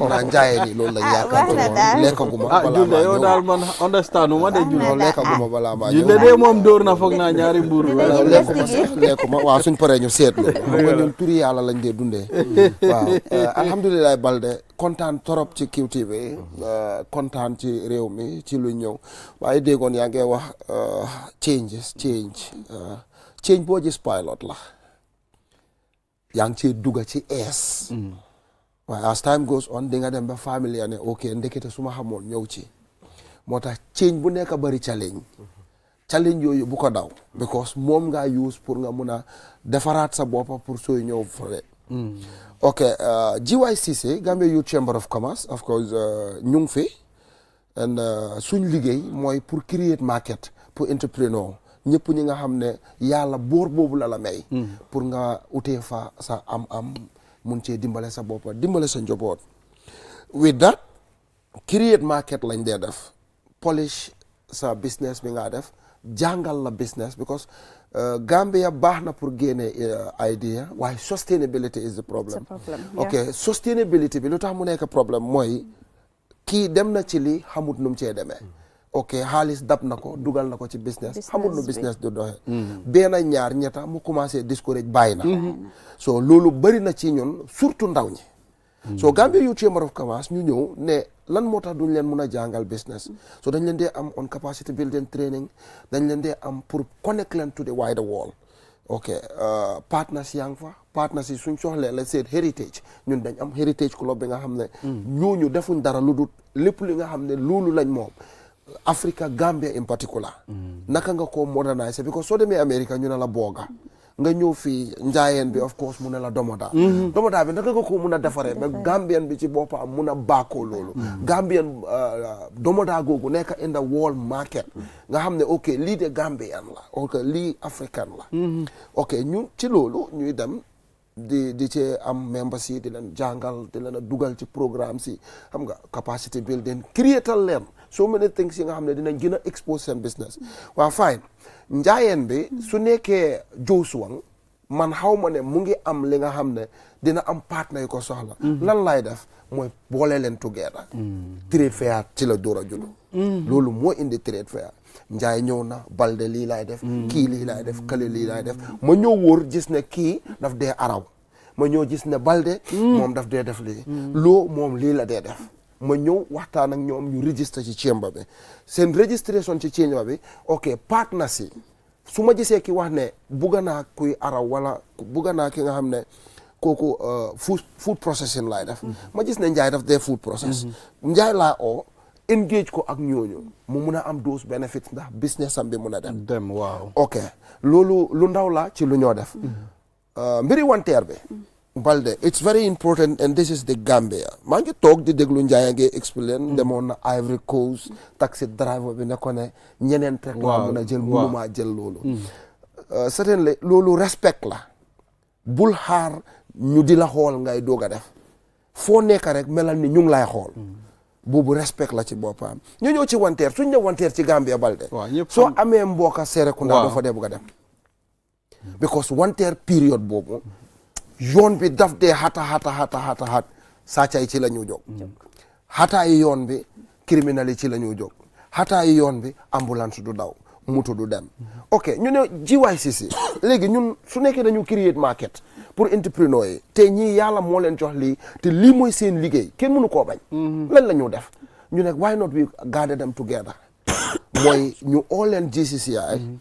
naa njaayee ni loolu lañ yaakaar. Lekkaguma balaa maa ñëw. yow daal man understand ma de julde. Lekkaguma balaa maa ñëw. julde de moom dóor na foog naa ñaari mbuuru. lekkuma sax lekkuma waaw suñ paree ñu seetlu. xam nga ñun turi yàlla lañ dee dundee. waaw alhamdulillah, Balde. kontaan torop ci QTV. kontaan ci réew mi ci lu ñëw. waaye déggoon yaa ngi wax change boo gis pilot la yaa ngi ci dugga ci ees waaye as time goes on di nga dem ba famille ya ne ok ndekete su ma xamoon ñëw ci moo tax change bu nekk bari challenge yooyu bu ko daw because moom nga use pour nga mun a defaraat sa boppa pour sooy ñëw fore ok GYCC Gambia Youth Chamber of Commerce of course ñu ngi fi and suñ liggéey mooy pour create market pour entrepreneur ñëpp ñi nga xam ne yàlla boor boobu la may pour nga utee fa sa am mun cee dimbale sa boppa dimbale sa njaboot with that create market lañ dee def polish sa business bi nga def jàngal la business because Gambia baax na pour génne idea waaye sustainability is the problem. ok sustainability bi lu tax mu nekk problème mooy kii dem na ci li xamut num cee demee ok xaalis dab na ko dugal na ko ci business xamul nu business du doxe benn ñaar ñetta mu commencé discourage bàyyi na so loolu bëri na ci ñun surtout ndaw ñi so Gambia Youth Chamber of Commerce ñu ñëw ne lan moo tax duñ leen mun a jàngal business so dañ leen dee am on capacity building training dañ leen dee am pour connect leen to the wider world ok partners yaa ngi fa partners yi suñ soxlee la seen heritage ñun dañ am heritage club bi nga xam ne ñooñu defuñ dara lu dul lépp li nga xam ne loolu lañ moom Africa Gambia in particular naka nga ko modernize because soo demee America ñu ne la booga nga ñëw fii njaayeen bi of course mu ne la domoda domoda bi naka nga ko mun a defaree ba Gambien bi ci boppam mun a baakoo loolu Gambien domoda googu nekk in the world market nga xam ne ok lii de Gambien la ok lii African la ok ñu ci loolu ñuy dem di ci am members yi di leen jàngal di leen a dugal ci programme si xam nga capacity building creatal leen so many things yi nga xam ne dinañ gën a expose seen business waaw fine njaayeen bi su nekkee Josuwang man xaw ma ne mu ngi am li nga xam ne dina am partner yu ko soxla lan lay def mooy boole leen together trade fair ci la door a judd loolu moo indi trade fair Njaay ñëw na Balde lii laay def kii lii laay def kale lii laay def ma ñëw wóor gis ne kii daf dee araw ma ñëw gis ne Balde moom daf dee def lii loo moom lii la dee def ma ñëw waxtaan ak ñoom ñu register ci chamber bi seen registration ci chamber bi ok partner si su ma gisee ki wax ne bugga naa kuy araw wala bugga naa ki nga xam ne kooku food processing laay def ma gis ne Njaay daf dee food process Njaay laa oo engage ko ak ñooñu mu mun a am those benefits ndax business am bi mun a dem waaw ok loolu lu ndaw la ci lu ñoo def mbiri wanteer bi Balde it's very important and this is the Gambia maa ngi toog di déglu Njaay ngi explain demoon na Ivory Coast taxi driver bi ne ko ne ñeneen rek laa mun a jël mënumaa jël loolu certainly loolu respect la bul xaar ñu di la xool ngay doog a def foo nekk rek melal ni ñu ngi lay xool boobu respect la ci boppam ñu ñëw ci wanteer suñ ne wanteer ci Gambia Balde soo amee mbooka Serekunda doo fa dee bugg a dem because wanteer période boobu yoon bi daf dee xata sàcca yi ci la ñu jóg xataa yi yoon bi criminel yi ci la ñu jóg xataa yi yoon bi ambulance du daw moto du dem ok ñu ne GYCC léegi ñun su nekkee dañu create market pour entrepreneur yi te ñii yàlla moo leen jox lii te lii mooy seen liggéey kenn mënu koo bañ lan la ñu def ñu ne why not we gather them together mooy ñu all leen GCCI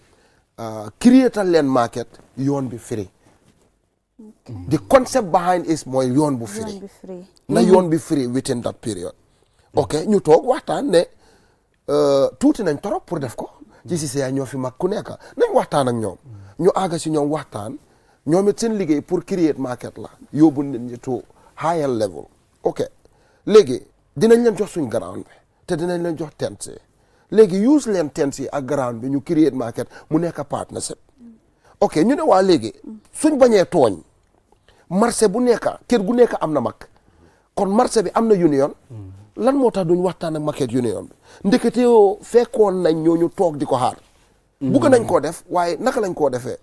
creatal leen market yoon bi free the concept behind is mooy yoon bu free na yoon bi free within that period ok ñu toog waxtaan ne tuuti nañ torop pour def ko GCCI ñoo fi mag ku nekk nañ waxtaan ak ñoom ñu àgga si ñoom waxtaan ñoom it seen liggéey pour create market la yóbbu nit ñi to higher level ok léegi dinañ leen jox suñ ground bi te dinañ leen jox tent yi léegi use leen tent yi ak ground bi ñu create market mu nekk partnership ok ñu ne waa léegi suñ bañee tooñ marché bu nekk kër gu nekk am na mag kon marché bi am na union lan moo tax duñ waxtaan ak market union bi ndekete yoo fekkoon nañ ñooñu toog di ko xaar bugg nañ koo def waaye naka lañ koo defee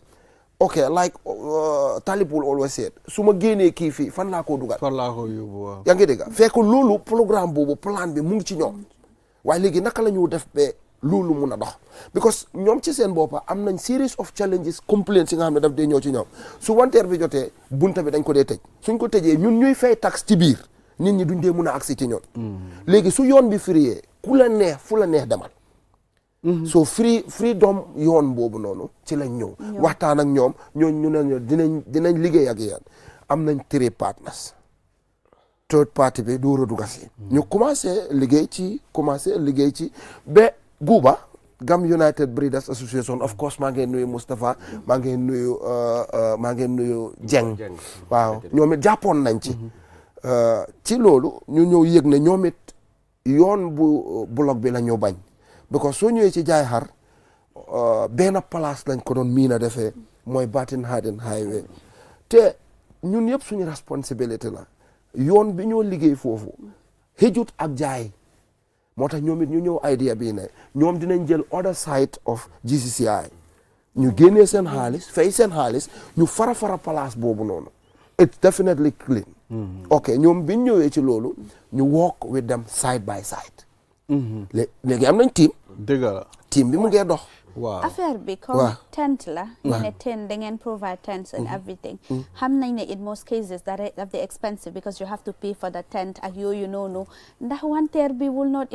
ok like Talib will always say su ma génnee kii fii fan laa koo dugal fan laa koo yóbbu waaw yaa ngi dégg fekk loolu programme boobu plan bi mu ngi ci ñoom waaye léegi naka la ñu def ba loolu mun a dox because ñoom ci seen boppa am nañ series of challenges complaints yi nga xam ne daf dee ñëw ci ñoom su wanteer bi jotee bunta bi dañ ko dee tëj suñ ko tëjee ñun ñuy fay tax ci biir nit ñi duñ dee mun a agsi ci ñoom léegi su yoon bi free ku la neex fu la neex demal so freedom yoon boobu noonu ci lañ ñëw waxtaan ak ñoom ñu ne dinañ liggéey ak yéen am nañ 3 partners third party bi door a dugg si ñu commencé liggéey ci ba Guuba Gam United Breeders Association of course maa ngi nuyu Moustapha maa ngi nuyu Jeng waaw ñoom it jàppoon nañ ci loolu ñu ñëw yëg ne ñoom it yoon bu bloc bi la ñu bañ because soo ñëwee ci jaay xar benn place lañ ko doon miin a defee mooy Batin Haden Highway te ñun yëpp suñu responsibility la yoon bi ñoo liggéey foofu xëjut ak jaay moo tax ñoom it ñu ñëw idea bii ne ñoom dinañ jël other side of GCCI ñu génnee seen xaalis fay seen xaalis ñu fara place boobu noonu it's definitely clean ok ñoom biñ ñëwee ci loolu ñu work with them side by side léegi am nañ dëgg la team bi mu ngee dox waaw affaire bi comme tent la ñu ne tent da ngeen provide tents and everything xam nañ ne in most cases that they expensive because you have to pay for the tent ak yooyu noonu ndax wanteer bi it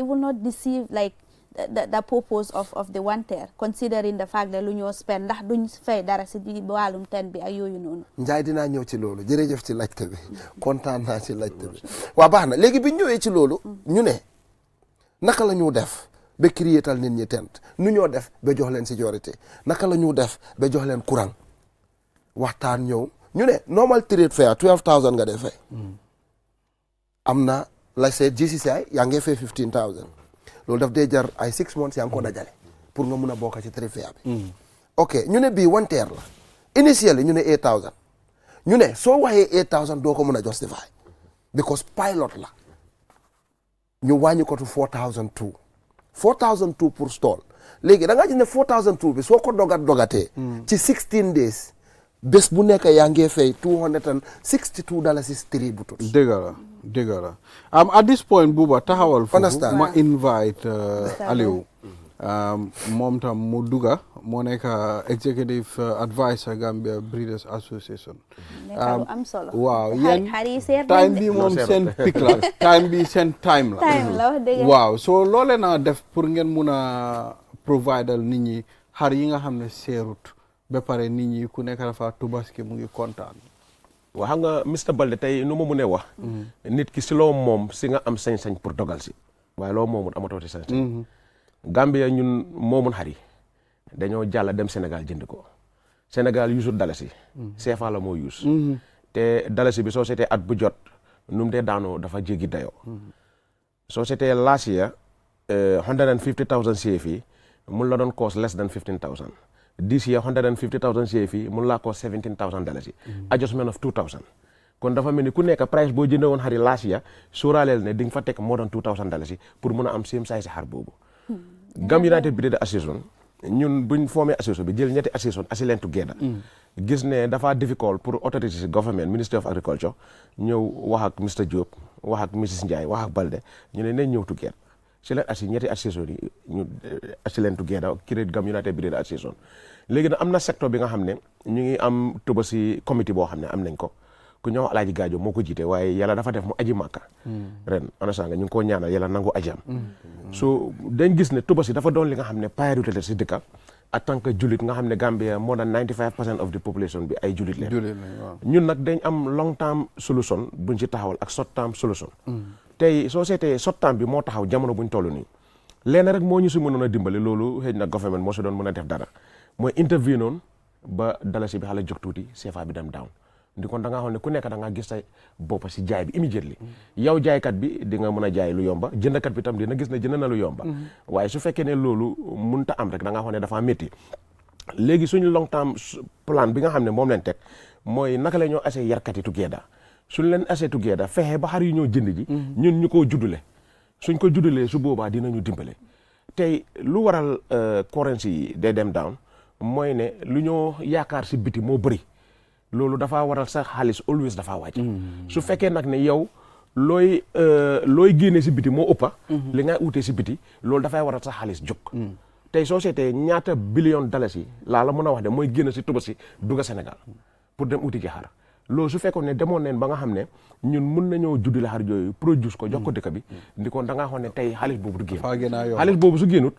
will not deceive like the purpose of the wanteer considering the fact that lu ñoo spend ndax duñ fay dara si di wàllum tent bi ak yooyu noonu Njaay dinaa ñëw ci loolu jërëjëf ci laajte bi kontaan naa ci laajte bi waaw baax na léegi bi ñu ñëwee ci loolu ñu ne naka la ñu def ba créétal nit ñi tent nu ñoo def ba jox leen sécurité naka la ñu def ba jox leen courant waxtaan ñëw ñu ne normal trade fair 12,000 nga dee fay am na la seet GCCI yaa ngi fay 15,000 loolu daf dee jar ay 6 months yaa ngi ko dajale pour nga mun a bokk ci trade fair bi ok ñu ne bii wanteer la initially ñu ne 8,000 ñu ne soo waxee 8000 doo ko mën a justify because pilot la ñu wàññi ko to 4002 4002 pour stall léegi da nga gis ne 4002 bi soo ko dogatee ci 16 days bés bu nekk yaa ngi fay $262 3 butut. dëgg la at this point Buba taxawal foofu ma invite Aliou moom tam mu duga moo nekk executive advisor Gambia Breeders Association. am solo waaw yéen time bi moom seen pic la time bi seen time la waaw so loole naa def pour ngeen mun a providal nit ñi xar yi nga xam ne seerut ba pare nit ñi ku nekk dafa tubaski mu ngi kontaan. waaw xam nga Mr Balde tey nu ma mënee wax nit ki si loo moom si nga am sañ-sañ pour dogal si waaye loo moomul amatoo si sañ-sañ Gambia ñun moomun xar yi dañoo jàll dem Sénégal jënd ko Sénégal yuusut dalasi CFA la moo yuus te dalasi bi soo seetee at bu jot nu mu dee daanoo dafa jéggi dayoo soo seetee last year 150,000 CFA mun la doon cost less than 15,000 this year 150,000 CFA mun laa cost $17,000 adjustment of 2,000 kon dafa mel ni ku nekk price boo jëndee woon xari last year sóoraaleel ne di nga fa teg more than $2,000 pour mun a am same size xar boobu Gambia United Breeders Association ñun buñ formé association bi jël ñetti association asi leen together gis ne dafa difficult pour authorities government Ministry of Agriculture ñëw wax ak Mr Diop wax ak Mrs Ndiaye wax ak Balde ñu ne nañ ñëw together si leen ñetti association yi ñu asi leen together create Gambia United Breeders Association léegi nag am na secteur bi nga xam ne ñu ngi am Tobaski comité boo xam ne am nañ ko ku ñëw Alaaji Gaajo moo ko jiite waaye yàlla dafa def mu aji màkka ren anasanga ñu ngi koo ñaanal yàlla nangu ajam so dañ gis ne Tobaski dafa doon li nga xam ne priorité la si dëkka en tant que julit nga xam ne Gambia more than 95% of the population bi ay julit leen ñun nag dañ am long term solution buñ ci taxawal ak short term solution tey soo seetee short term bi moo taxaw jamono buñ toll nii leen rek moo ñu si mënoon a dimbale loolu xëy na government moo si doon mën a def dara mooy interview noonu ba dalasi bi xala jóg tuuti CFA bi dem down ndi kon da ngaa xam ne ku nekk da ngaa gis sa bopp si jaay bi immediately yow jaaykat bi di nga mën a jaay lu yomba jëndkat bi tam dina gis ne jënd na lu yomba waaye su fekkee ne loolu mënta am rek da ngaa xam ne dafa métti léegi suñu long term plan bi nga xam ne moom leen teg mooy naka la ñoo assee yarkat yi together suñ leen assee together fexe ba xar yu ñoo jënd ji ñun ñu koo juddule suñ ko juddulee su boobaa dinañu dimbale tey lu waral currency yi day dem down mooy ne lu ñoo yaakaar si biti moo bëri loolu dafa waral sa xaalis always dafa wàcc su fekkee nag ne yow looy génnee si biti moo ëppa li ngay utee si biti loolu dafay waral sa xaalis jóg tey soo seetee ñaata billion dollars yi laa la mën a wax de mooy génn si Tobaski dugg Sénégal pour dem uti ji xar loolu su fekkoon ne demoon neen ba nga xam ne ñun mun nañoo juddile xar yooyu produce ko jox ko dëkk bi ndi kon da ngaa xam ne tey xaalis boobu du génn xaalis boobu su génnut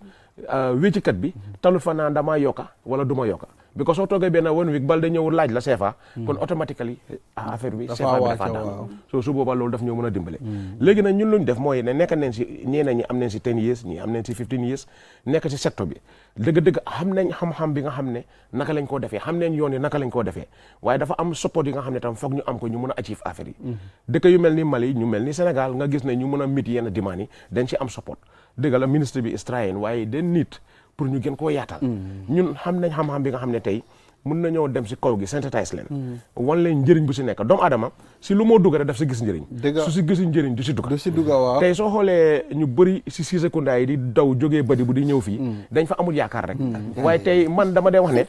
wéccikat bi talut fa naan damaa yokka wala du ma yokka because soo toogee benn 1 week Balde ñëwul laaj la CFA kon automatiquement affaire bi CFA bi dafa daan so su boobaa loolu daf ñoo mën a dimbale léegi nag ñun luñ def mooy ne nekk neen si ñeneen ñi am neen si 10 years ñi am neen si 15 years nekk si secteur bi dëgg-dëgg xam nañ xam-xam bi nga xam ne naka lañ koo defee xam nañ yoon yi naka lañ koo defee waaye dafa am support yi nga xam ne tam foog ñu am ko ñu mën a achieve affaire yi dëkk yu mel ni Mali ñu mel ni Sénégal nga gis ne ñu mën a mit yenn demande yi dañ si am support dëgg la ministre bi Israël waaye den nit pour ñu gën koo yaatal ñun xam nañ xam-xam bi nga xam ne tey mun nañoo dem si kaw gi synthétise leen wan leen njëriñ bu si nekk doomu adama si lu moo dugg rek daf si gis njëriñ su si gis njëriñ du si dugg waaw tey soo xoolee ñu bëri si Serekunda yi di daw jógee badi bu di ñëw fii dañ fa amul yaakaar rek waaye tey man dama dee wax ne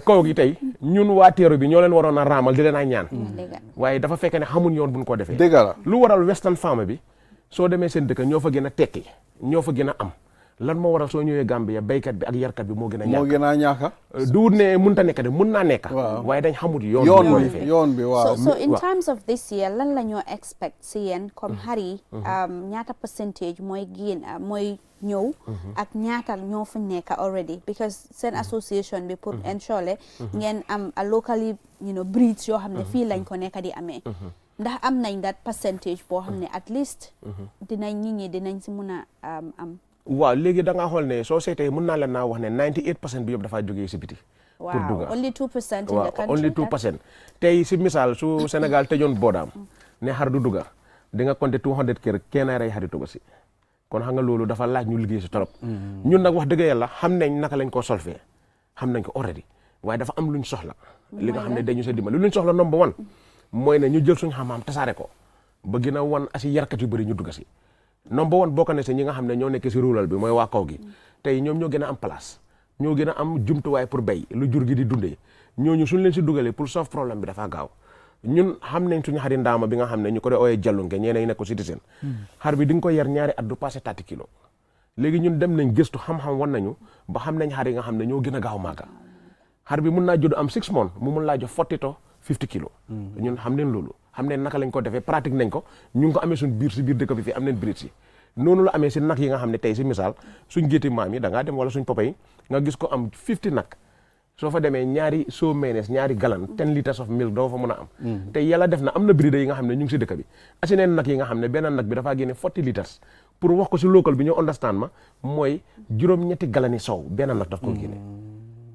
kaw gi tey ñun waa teeru bi ñoo leen waroon a raamal di leen ay ñaan waaye dafa fekk ne xamuñ yoon buñ ko defee lu waral Western Farm bi soo demee seen dëkk ñoo fa gën a tekki ñoo fa gën a am lan moo waral soo ñëwee Gambia béykat bi ak yarkat bi moo gën a ñàkk du wut ne mënta nekk de mën naa nekk waaye dañ xamut yoon bi waaw so in terms of this year lan la ñoo expect si yéen comme xar yi ñaata percentage mooy génn mooy ñëw ak ñaatal ñoo fa nekk already because seen association bi pour ensure ngeen am a locally breeds yoo xam ne fii lañ ko nekk di amee ndax am nañ that percentage boo xam ne at least dinañ nit ñi dinañ si mun a am waaw léegi da ngaa xool ne soo seetee mën naa leen naa wax ne 98% bi yëpp dafaa jógee si biti pour dugga only 2% in the country only 2% tey si misaal su Sénégal tëjoon boodaam ne xar du dugga di nga compter 200 kër kenn rey xari Tobaski kon xam nga loolu dafa laaj ñu liggéey si torop ñun nag wax dëgg yàlla xam nañ naka lañ ko solfee xam nañ ko already waaye dafa am luñ soxla li nga xam ne dañu sa dimbali luñ soxla number one mooy ne ñu jël suñ xam-xam tasaare ko ba gën a wan asi yarkat yu bëri ñu dugg si number one bokk na si ñi nga xam ne ñoo nekk si rural bi mooy waa kaw gi tey ñoom ñoo gën a am place ñoo gën a am jumtuwaay pour béy lu jur gi di dundee ñooñu suñ leen si dugalee pour sauver problème bi dafa gaaw ñun xam nañ suñu xari ndaama bi nga xam ne ñu ko dee ooyee jallunke ñeneen ñi nekk ko citizen xar bi di nga ko yar ñaari at du passé 30 kilos léegi ñun dem nañ gëstu xam-xam wan nañu ba xam nañ xar yi nga xam ne ñoo gën a gaaw maaga xar bi mun naa judd am 6 months mu mun laa jox 40 to 50 kilos ñun xam nañ loolu xam nañ naka lañ ko defee pratique nañ ko ñu ngi ko amee suñ biir si biir dëkk bi fii am nañ breed si noonu la amee si nag yi nga xam ne tey si misaal suñ gétti maam yi da ngaa dem wala suñ papa yi nga gis ko am 50 nag soo fa demee ñaari soo mayonnaise ñaari galan 10 litres of milk doo fa mën a am te yàlla def na am na breeder yi nga xam ne ñu ngi si dëkk bi asineen nag yi nga xam ne benn nag bi dafaa génne 40 litres pour wax ko si local bi ñu understand ma mooy juróom-ñetti galani sow benn nag daf ko génne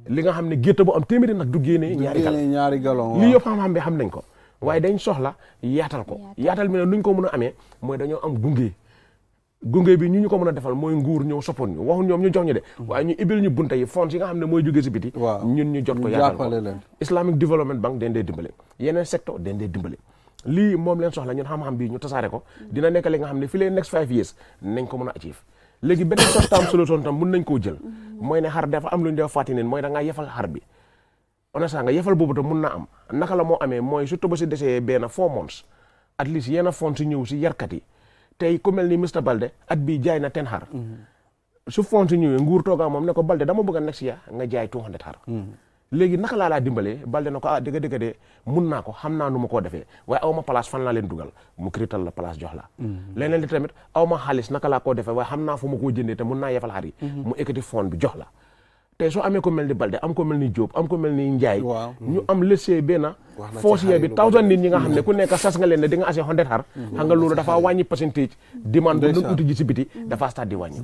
li nga xam ne gétt bu am téeméeri nag du génne ñaari galon lii yëpp xam-xam bi xam nañ ko waaye dañ soxla yaatal ko yaatal bi ne nuñ ko mën a amee mooy dañoo am gunge bi ñu ko mën a defal mooy nguur ñëw soppoon ñu waxu ñoom ñu jox ñu de waaye ñu ibil ñu bunta yi fonds yi nga xam ne mooy jógee si biti ñun ñu jot ko yaatal ko Islamic Development Bank den dee dimbale yeneen secteur den dee dimbale lii moom leen soxla ñun xam-xam bi ñu tasaare ko dina nekk li nga xam ne fi leen next 5 years nañ ko mën a achieve léegi beneen short-term solution tam mun nañ koo jël mooy ne xar dafa am lu ñu def fàttali ne mooy da ngaa yefal xar bi honnêtement nga yefal boobu tam mun naa am naka la moo amee mooy surtout ba si desee benn 4 months at least yenn fonds si ñëw si yarkat yi tey ku mel ni Mr Balde at bii jaay na 10 xar su fonds si ñëwee nguur toogaa moom ne ko Balde dama bëgg a next year nga jaay 200 xar léegi naka laa dimbalee Balde na ko dëgg de mun naa ko xam naa nu ma koo defee waaye aw ma place fan laa leen dugal mu krital la place jox la leneen li tamit aw ma xaalis naka laa koo defee waaye xam naa fu ma koo jëndee te mun naa yefal xar yi mu ekkati fond bi jox la tey soo amee ko mel ni Balde am ko mel ni Diop am ko mel ni Ndiaye ñu am laissé benn foncier bi 1000 nit ñi nga xam ne ku nekk sas nga leen ne di nga asee 100 xar xam nga loolu dafa wàññi percentage demande bu doon uti ji si biti dafa start di wàññi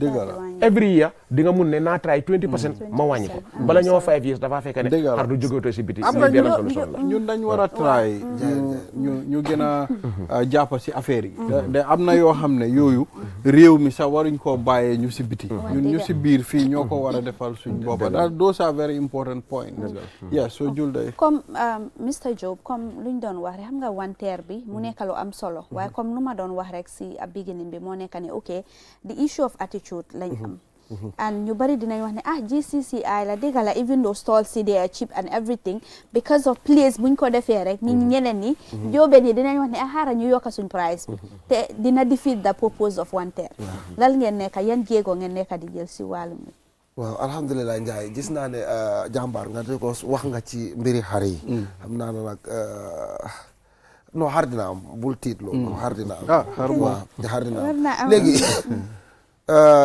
every year di nga mun ne naa try 20% ma wàññi ko bala ñoo 5 years dafa fekk ne xar du jógeetoo si biti si benn solution la ñun dañ war a try ñu gën a jàpp si affaire yi de am na yoo xam ne yooyu réew mi sax waruñ koo bàyyee ñu si biti ñun ñu si biir fii ñoo ko war a defal suñ boppa those are very important points yes so Julde comme Mr Job comme luñ doon wax rek xam nga wanteer bi mu nekk lu am solo waaye comme nu ma doon wax rek si a beginning bi moo nekk ne ok the issue of attitude lañ am and ñu bari dinañ wax ne GCCI la dégg la even though stalls si they are cheap and everything because of place buñ ko defee rek nit ñeneen ñi jóobeen yi dinañ wax ne xaaral ñu yokka suñ price bi te dina defeat the purpose of wanteer lal ngeen nekka yan jéego ngeen nekka di jël si wàllum waaw alhamdulilah Ndiaye gis naa ne jàmbaar nga te ko wax nga ci mbiri xar yi xam naa ne nag non xar dina am bul tiit loolu xar dina am xar dina am léegi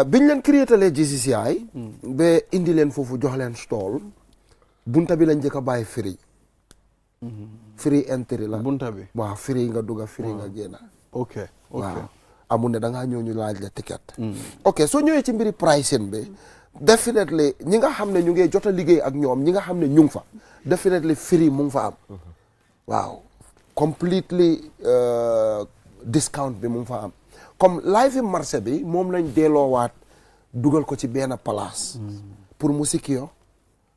biñ leen créétalee GCCI ba indi leen foofu jox leen stall bunta bi lañ njëkk a bàyyi free entry la bunta bi waaw free nga dugga free nga génn ok waaw amul ne da ngaa ñëw ñu laaj la ticket ok soo ñëwee ci mbiri pricing bi definitely ñi nga xam ne ñu ngi jot a liggéey ak ñoom ñi nga xam ne ñu ngi fa definitely free mu ngi fa am waaw completely discount bi mu ngi fa am comme live yi marché bi moom lañ delloowaat dugal ko ci benn place pour mu sikio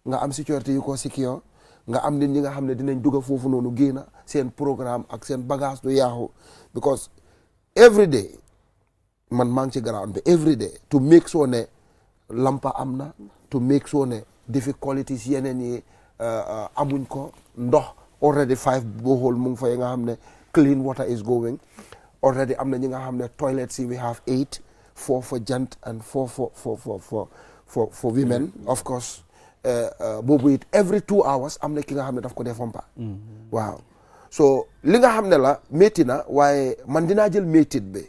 nga am sécurité yu ko sikio nga am nit ñi nga xam ne dinañ dugal foofu noonu génn seen programme ak seen bagage du yaaxu because every day man maa ngi ci ground bi every day to make sure ne lampa am na to make sure ne difficulties yeneen yi amuñ ko ndox already 5 borehole mu ngi fa yi nga xam ne clean water is going already am na ñi nga xam ne toilets yi we have 8 4 for gent and 4 for women of course boobu it every 2 hours am na ki nga xam ne daf ko dee fompa waaw so li nga xam ne la métti na waaye man dinaa jël méttit bi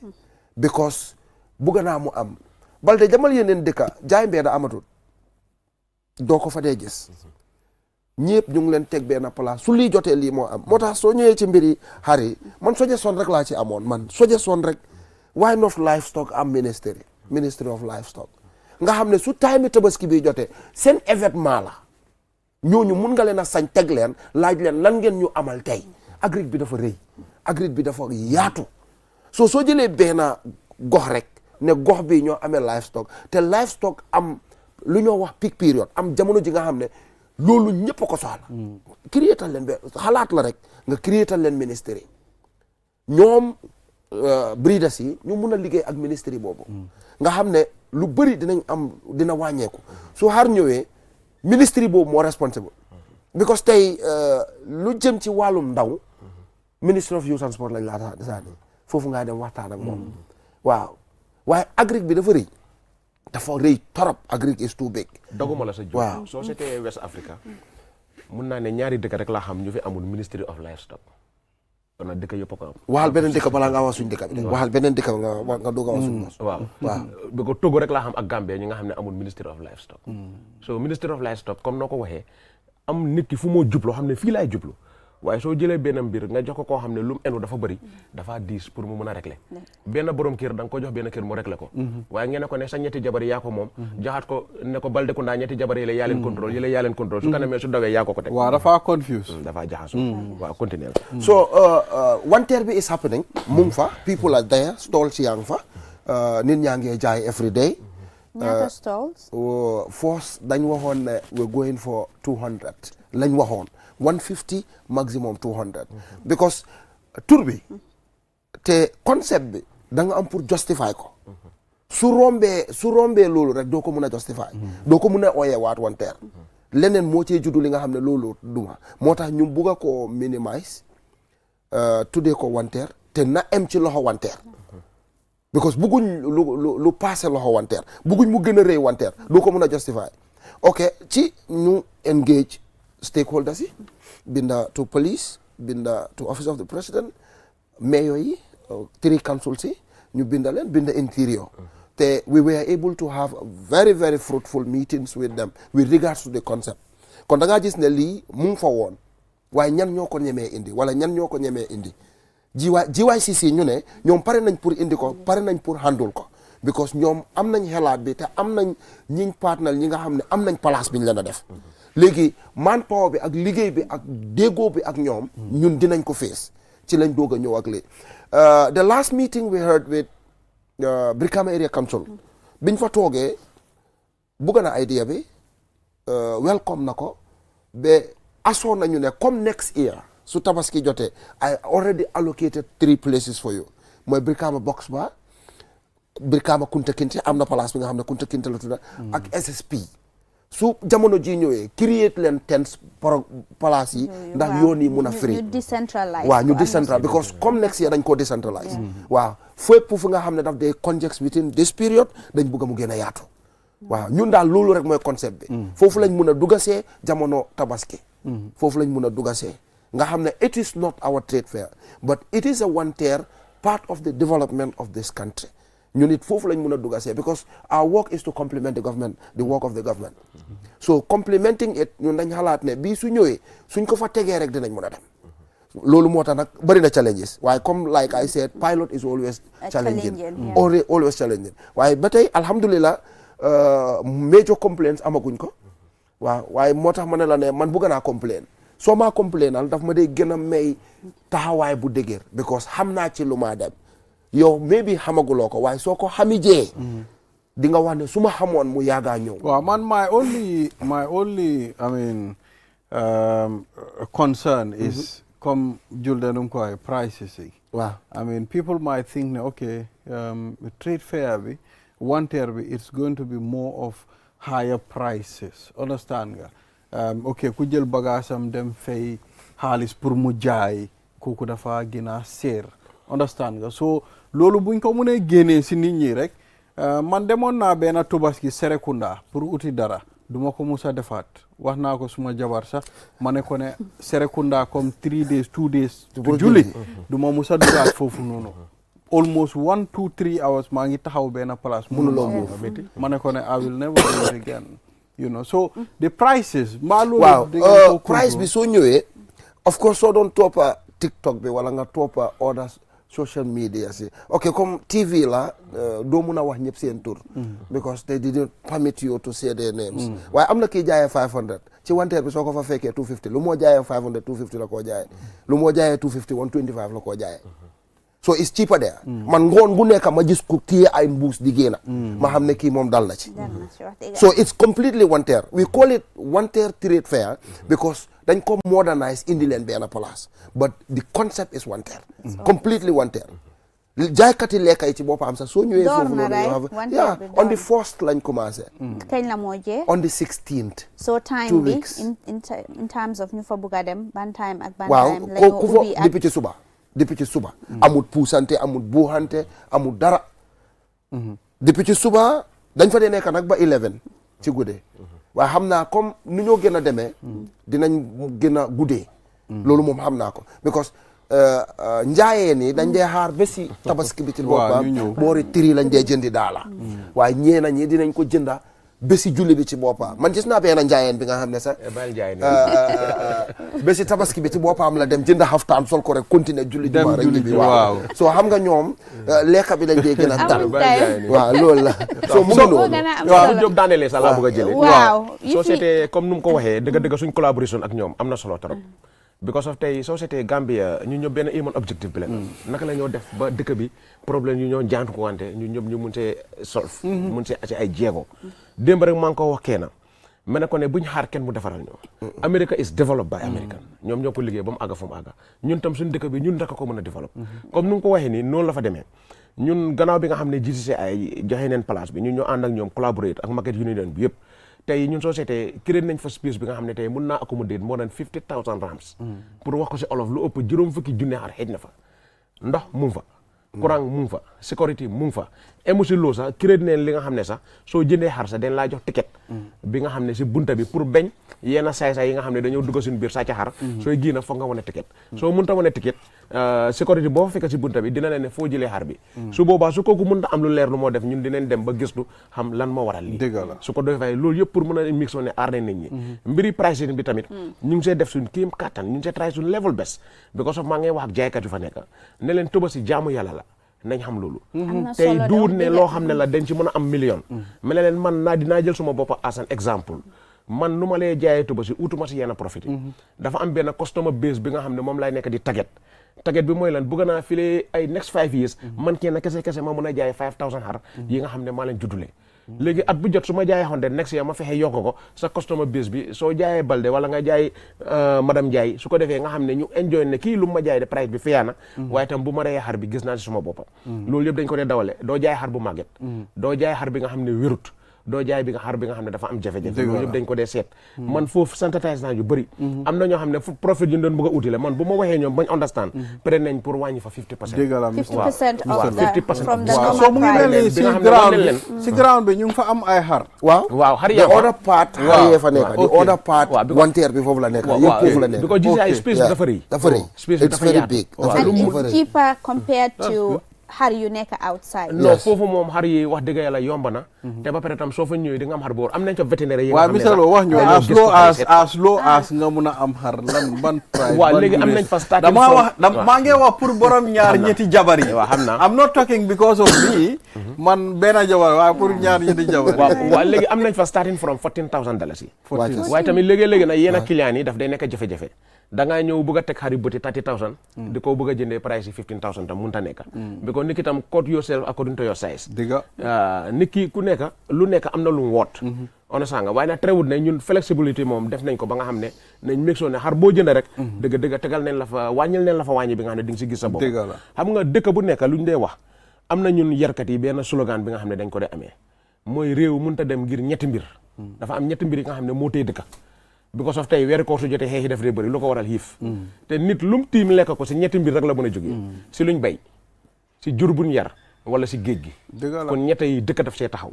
because bugga naa mu am Balde jamal yeneen dëkka jaay mbeeda amatul doo ko fa dee gis ñëpp ñu ngi leen teg benn place su lii jotee lii moo am moo tax soo ñëwee ci mbiri xar yi man suggestion rek laa ci amoon man suggestion rek why not livestock am ministry of livestock nga xam ne su time tabaski bi jotee seen événement la ñooñu mun nga leen a sañ teg leen laaj leen lan ngeen ñu amal tey agric bi dafa rëy agric bi dafa yaatu soo jëlee benn gox rek ne gox bi ñoo amee livestock te livestock am lu ñoo wax peak period am jamono ji nga xam ne loolu ñëpp ko soxla créatal leen xalaat la rek nga créatal leen ministère yi ñoom breeders yi ñu mun a liggéey ak ministère yi boobu nga xam ne lu bëri dina wàññeeku su xar ñëwee ministère yi boobu moo responsable because tey lu jëm ci wàllum ndaw ministry of youth and sport lañ laa saani foofu ngaa dem waxtaan ak moom waaw waaye agric bi dafa rëy torop agric is too big doguma la sa jóg waaw soo seetee West Africa mun naa ne ñaari dëkk rek laa xam ñu fi amul ministry of livestock kon nag dëkk yëpp ko am waxal beneen dëkk balaa nga wax suñ dëkk bi waxal beneen dëkk nga doog a wax suñ mos waaw bi ko Togo rek laa xam ak Gambie ñi nga xam ne amul ministry of livestock so ministry of livestock comme noo ko waxee am nit ki fu moo jublu xam ne fii laay jublu waaye soo jëlee benn mbir nga jox ko koo xam ne lu mu enu dafa bëri dafa diis pour mu mën a régler benn borom kër da nga ko jox benn kër mu régler ko waaye ngeen ne ko ne sa ñetti jabar yaa ko moom joxaat ko ne ko baldeku ndaa ñetti jabar yi la yaa leen contrôle yi la yaa leen contrôle su kanamee su dawee yaa ko teg waaw dafa confuse dafa jaxasu waaw continuer so wanteer bi is happening mu ngi fa people are there stalls yaa ngi fa nit ñaa ngi jaay every day ñaata stalls force dañ waxoon ne we're going for 200 lañ waxoon 150 maximum 200 because tur bi te concept bi da nga am pour justify ko su rombee loolu rek doo ko mun a justify doo ko mun a ooyee waat wanteer leneen moo cee juddu li nga xam ne loolu duma moo tax ñu bugg a ko minimize tuddee ko wanteer te na em ci loxo wanteer because bugguñ lu passé loxo wanteer bugguñ mu gën a rëy wanteer doo ko mun a justify ok ci ñu engage stakeholders yi binda to police binda to office of the president mayor yi 3 councils yi ñu binda leen binda interior te we were able to have very very fruitful meetings with them with regards to the concept kon da ngaa gis ne lii mu ngi fa woon waaye ñan ñoo ko ñemee indi wala ñan ñoo ko ñemee indi GYCC ñu ne ñoom pare nañ pour indi ko pare nañ pour handle ko because ñoom am nañ xelaat bi te am nañ ñiñ partner ñi nga xam ne am nañ place bi ñu leen a def léegi manpower bi ak liggéey bi ak déggoo bi ak ñoom ñun dinañ ko fees ci lañ doog a ñëw ak lii the last meeting we heard with Brikama Area Council biñ fa toogee bugg na idea bi welcome na ko ba asoon nañu ne comme next year su tabaski jotee I already allocated 3 places for you mooy Brikama Box Bar Brikama Kunta Kinte am na place bi nga xam ne Kunta Kinte la tudda ak SSP su jamono ji ñëwee create leen tents place yi ndax yoon yi mun a free ñu decentralize waaw ñu decentralize because comme next year dañ koo decentralize waaw fépp fu nga xam ne daf day context within this period dañ bëgg mu gën a yaatu waaw ñun daal loolu rek mooy concept bi foofu lañ mun a dugasee jamono tabaski foofu lañ mun a dugasee nga xam ne it is not our trade fair but it is a one-tier part of the development of this country ñu nit foofu lañ mun a dugasee because our work is to complement the government the work of the government so complementing it ñun dañ xalaat ne bii su ñëwee suñ ko fa tegee rek dinañ mun a dem loolu moo tax nag bëri na challenges waaye comme like I said pilot is always challenging always challenging waaye ba tey alhamdulillah major complaints amaguñ ko waaw waaye moo tax ma ne la ne man bëgg naa complain soo maa complainal daf ma dee gën a may taxawaay bu dëgër because xam naa ci lu maa dem yow maybe xamaguloo ko waaye soo ko xamijee di nga wax ne su ma xamoon mu yaagaa ñëw waaw man my only I mean concern is comme julde num koy prices yi waaw I mean people might think ne okay trade fair bi wanteer bi it's going to be more of higher prices understand nga ok ku jël bagage am dem fay xaalis pour mu jaay kooku dafa gën a seer understand nga so loolu buñ ko mënee génnee si nit ñi rek man demoon naa benn Tabaski Serekunda pour uti dara duma ko musa defaat wax naa ko suma jabar sax ma ne ko ne Serekunda comme 3 days 2 days julli duma musa dugaat foofu noonu almost 1 2 3 hours maa ngi taxaw benn place mënuloo move ma ne ko ne I will never do it again you know so the prices waaw price bi soo ñëwee of course soo doon toppa TikTok bi wala nga toppa other social media si ok comme TV la doo mun a wax ñëpp seen tur because they didn't permit you to say their names waaye am na kii jaayee 500 ci wanteer bi soo ko fa fekkee 250 lu moo jaayee 500 250 la koo jaayee lu moo jaayee 250 125 la koo jaayee so it's cheaper there man ngoon gu nekk ma gis ku téye ay mbuus di génn ma xam ne kii moom dal na ci so it's completely one tier we call it one tier trade fair because dañ ko modernize indi leen benn place but the concept is one tier completely one tier jaaykati lekka yi ci boppam sax soo ñëwee foofu noonu yeah on the first lañ commencé kañ la moo jee on the 16th so time 2 bi weeks in terms of ñu fa bugg a dem ban time ak ban waaw time la ku fa depuis ci suba amul puusante amul buuxante amul dara depuis ci suba dañ fa dee nekk nag ba 11 ci guddee waaye xam naa comme nu ñoo gën a demee dinañ gën a guddee loolu moom xam naa ko because njaayee ni dañ dee xaar ba si tabaski bi ci boppam boori tiri lañ dee jëndi daala waaye ñeena ñi dinañ ko jënda ba si julli bi ci boppam man gis naa benn njaayeen bi nga xam ne sax ba si tabaski bi ci boppam la dem jënda xaftaan sol ko rek continuer julli juma rek bi waaw soo xam nga ñoom lekka bi lañ dee gën a dal waaw loolu la soo mu ngi noonu waaw bu jóg daanelee sax laa bëgg a jëlee waaw société comme nu mu ko waxee dëgg-dëgg suñ collaboration ak ñoom am na solo trop because of tey société Gambia ñu ñëpp benn iman objectif bi la naka la ñoo def ba dëkk bi problème yu ñoo jantu ko wante ñu ñëpp ñu mun see solve mun see ci ay jéego démb rek maa ngi ko wax keena ma ne ko ne buñ xaar kenn mu defaral ñoo America is developed by American ñoom ñoo ko liggéey ba mu àgga fu mu àgga ñun tam suñu dëkk bi ñun rek ko mën a développe comme nu nga ko waxee nii noonu la fa demee ñun gannaaw bi nga xam ne GCCI joxe neen place bi ñun ñoo ànd ak ñoom collaborate ak market union bi yëpp tey ñun société créé nañ fa space bi nga xam ne tey mun naa accommoder more than 50,000 rams pour wax ko si olof lu ëpp juróom fukki junne xar xëj na fa ndox mu ngi fa courant mu ngi fa sécurité mu ngi fa emu si loo sax créé nañ li nga xam ne sax soo jëndee xar sax dañ laa jox ticket bi nga xam ne si bunta bi pour bañ yenn saay-saay yi nga xam ne dañoo dugg suñu biir sàcc xar sooy génn foog nga wane ticket soo mënta wane ticket sécurité boo fa fekk si bunta bi dina leen ne foo jëlee xar bi su boobaa su kooku mënta am lu leer lu moo def ñun dinañ dem ba gëstu xam lan moo waral lii su ko defee loolu yëpp pour mën a mix ne aar nañ nit ñi mbiri pricing bi tamit ñu ngi see def suñ kéem kattan ñu ngi see try suñ level best because of maa ngi wax ak jaaykat yu fa nekk ne leen tëba si jaamu yàlla la nañ xam loolu tey duut ne loo xam ne la dañ ci mën a am million ma ne leen man dinaa jël suma boppa as an exemple man nu ma lay jaayee tuba si utuma si yenn profit dafa am benn customer base bi nga xam ne moom laay nekk di target bi mooy lan bëgg naa filee ay next 5 years man kenn kese ma mën a jaay 5,000 xar yi nga xam ne maa leen juddulee léegi at bu jot su ma jaayee 100 next year ma fexe yokk ko sa customer base bi soo jaayee Balde wala nga jaay madame Ndiaye su ko defee nga xam ne ñu enjoy ne kii lu ma jaay de price bi fiyaana waaye tam bu ma reyee xar bi gis naa si suma boppa loolu yëpp dañ ko dee dawale doo jaay xar bu màgget doo jaay xar bi nga xam ne wérut doo jaay bi nga xar bi nga xam ne dafa am jafe-jafe loolu yëpp dañ ko dee seet man foofu sensitise naa yu bëri am na ñoo xam ne profit yu doon bëgg a utile man bu ma waxee ñoom bañ understand prêt nañ pour wàññi fa 50% 50% waaw 50% soo mu ngi mel ni si ground bi ñu ngi fa am ay xar waaw xar the other part xar yee fa nekk the other part wanteer bi foofu la nekk yëpp foofu la nekk because gis ay space bi dafa rëy it's very big and it's cheaper compared to xar yu nekk outside non foofu moom xar yi wax dëgg yàlla yomb na te ba pare tam soo fa ñëwee di nga am xar boor am nañ fa vétérinaire yi waaw misalo wax ñu as low as nga mun a am xar lan ban price waaw léegi am nañ fa starting maa ngi wax pour borom ñaar ñetti jabar yi waaw xam naa I'm not talking because of me man benn jabar waaye pour ñaar ñetti jabar waaw léegi am nañ fa starting from $14,000 yi waaye tamit léegi-léegi nag yenn clients yi daf day nekk jafe-jafe da ngaa ñëw bëgg a teg xari bëti 30,000 di ko bëgg a jëndee price yi 15,000 tam mënta nekk because nit ki tam quote yourself according to your size nit ki ku nekk lu nekk am na lu woot on sanga waaye nag terewut ne ñun flexibility moom def nañ ko ba nga xam ne nañ make sure ne xar boo jënd rek dëgg tegal nañ la fa wàññil nañ la fa wàññi bi nga xam ne di nga si gis sa bopp xam nga dëkk bu nekk lu ñu dee wax am na ñun yarkat yi benn slogan bi nga xam ne dañ ko dee amee mooy réew mënta dem ngir ñetti mbir dafa am ñetti mbir yi nga xam ne moo tey dëkk because of tey weeri koor su jotee xeex yi def dee bëri lu ko waral xiif te nit lum tiim lekk ko si ñetti mbir rek la mën a jógee si luñ bay si jur buñ yar wala si géej gi kon ñette yi dëkk daf see taxaw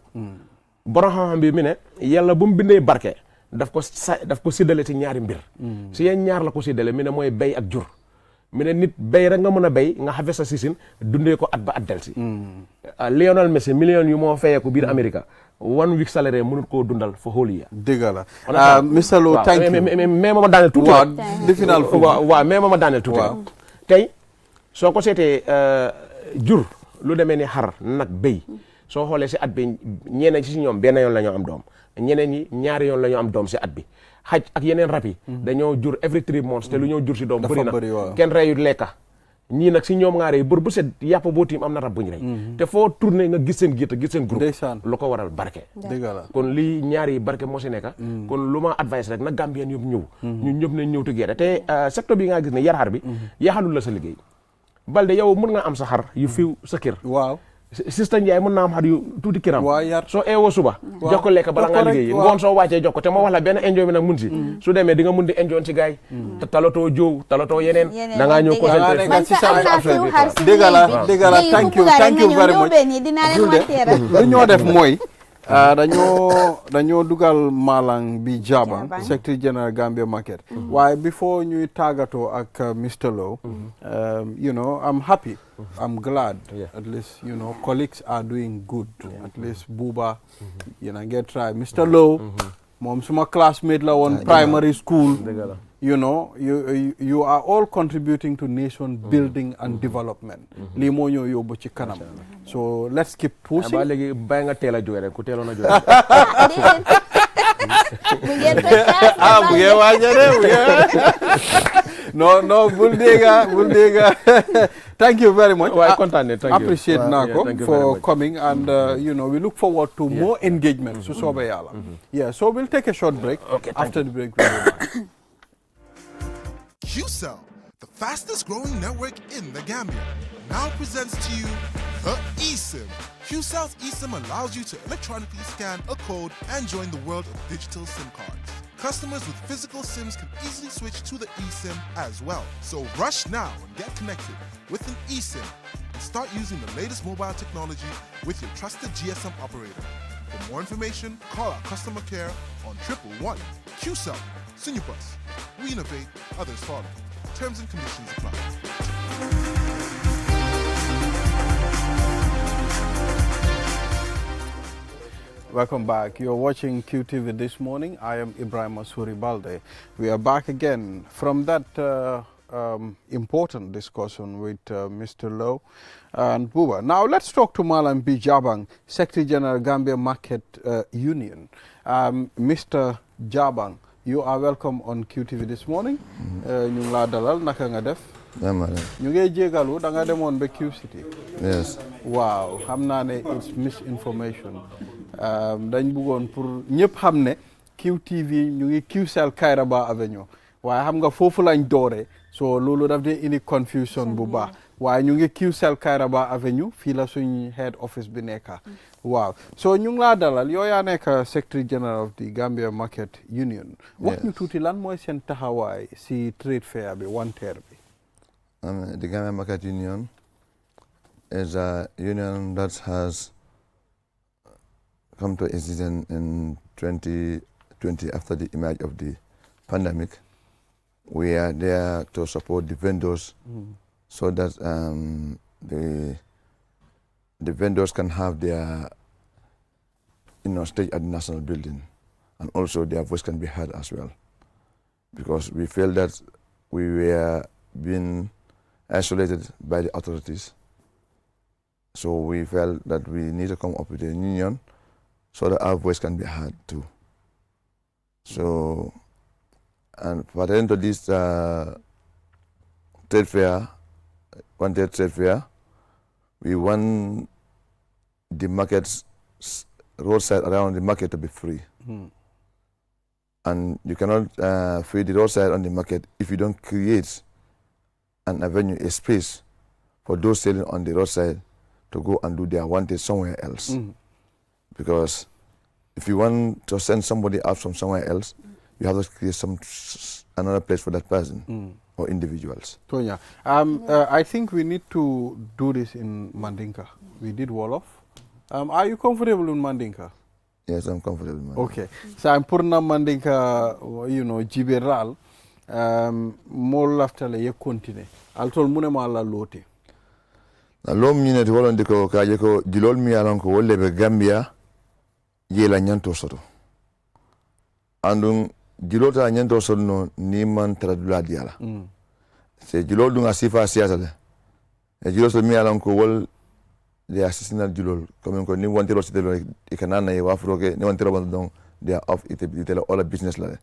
borom xam-xam bi mi ne yàlla bu mu bindee barke daf ko séddale si ñaari mbir si yeen ñaar la ko séddale mi ne mooy bay ak jur mi ne nit bay rek nga mën a bay nga xafe sa sisin dundee ko at ba at del si Lionel Messi millions yu moo fayeeku biir Amérique 1 week salaire mënut koo dundal fa whole year dëgg la Mr. Lo thank you mais ma daaneel tuuti waaw mais ma daaneel tuuti tey soo ko seetee jur lu demee ni xar nag béy soo xoolee si at bi ñeneen ci si ñoom benn yoon la ñoo am doom ñeneen ñi ñaari yoon la ñoo am doom si at bi xaj ak yeneen rab yi dañoo jur every 3 months te lu ñoo jur si doom bëri na kenn reyut lekka ñii nag si ñoom ngaaree bër bu set yàpp boo tiim am na rab bu ñu rey te foo tourné nga gis seen gerte gis seen groupe lu ko waral barke kon lii ñaari barke moo si nekk kon lu ma advice rek na Gambien yëpp ñëw ñun ñëpp nañ ñëw together te secteur bi nga gis ne yar xar bi yaxalul la sa liggéey Balde yow mën nga am sa xar yu fiw sa kër waaw Sista Ndiaye mën naa am xar yu tuuti kiram soo eewoo suba jox ko lekk bala ngaa liggéey ngoon soo wàccee jox ko te ma wax la benn enjoy bi nag mun si su demee di nga mun di enjoy ci gaay te talatoo jóow talatoo yeneen da ngaa ñëw concentré dëgg la thank you very much lu ñoo def mooy dañoo dugal Malang bi Jabang Secretary General Gambia Market waaye before ñuy tàggatoo ak Mr. Lowe you know I'm happy I'm glad at least you know colleagues are doing good at least Buba you know get try Mr. Lowe moom suma classmate la woon primary school you know you are all contributing to nation building and development lii moo ñoo yóbbu ci kanam so let's keep pushing ba léegi bàyyi nga teel a jóge rek ku teeloon a jóge bu ngeen waajare no bul dégga thank you very much appreciate naa ko for coming and you know we look forward to more engagement su soobee yàlla yeah so we'll take a short break after the break we'll be back. Qcell, the fastest growing network in the Gambia, now presents to you the eSIM. Qcell's eSIM allows you to electronically scan a code and join the world of digital SIM cards. Customers with physical SIMs can easily switch to the eSIM as well. So rush now and get connected with an eSIM and start using the latest mobile technology with your trusted GSM operator. For more information, call our customer care on 111. Qcell, Sinupus. We innovate, others follow. Terms and conditions apply. Welcome back. You're watching QTV this morning. I am Ibrahim Masuri Balde. We are back again from that important discussion with Mr. Lowe and Buba. Now let's talk to Malam B. Jabang, Secretary General Gambia Market Union. Mr. Jabang, you are welcome on QTV this morning. Ñu ngi laa dalal naka nga def. ñu ngi jégalu da nga demoon ba Q City. Yes. Waaw xam naa ne it's misinformation. dañ bëggoon pour ñëpp xam ne QTV ñu ngi Qcell Kairaba Avenue waaye xam nga foofu lañ doore so loolu daf dee indi confusion bu baax waaye ñu ngi Qcell Kairaba Avenue fii la suñ head office bi nekka waaw so ñu ngi laa dalal yow yaa nekk Secretary General of the Gambia Market Union wax ñu tuuti lan mooy seen taxawaay si trade fair bi wanteer bi The Gambia Market Union is a union that has come to existence in 2020 after the emerge of the pandemic. We are there to support the vendors so that the vendors can have their stage at the national building, and also their voice can be heard as well. Because we feel that we were being isolated by the authorities. So we felt that we need to come up with a union so that our voice can be heard too. So, and pertaining to this trade fair, wanted trade fair, we want the markets, roadside around the market to be free. And you cannot free the roadside on the market if you don't create an avenue, a space for those selling on the roadside to go and do their wanted somewhere else. Because if you want to send somebody out from somewhere else, you have to create another place for that person or individuals. Tonya, I think we need to do this in Mandinka. We did Wolof. Are you comfortable in Mandinka? Yes, I'm comfortable in Mandinka. Okay. So I'm purna Mandinka, Jiberal. More laftale ye continue. Altol munema la loti. Na lom nyine to wolon diko kaje ko dilol mi alon ko wolle be Gambia yela nyanto soto. Andun dilota nyanto soto no ni man tradula diala. Se dilol dunga sifa siasa le. E dilol so mi alon ko wol de assistant dilol comme ko ni wonti rosite lo e kanana e wafroke ni wonti robon don they are off it all a business la.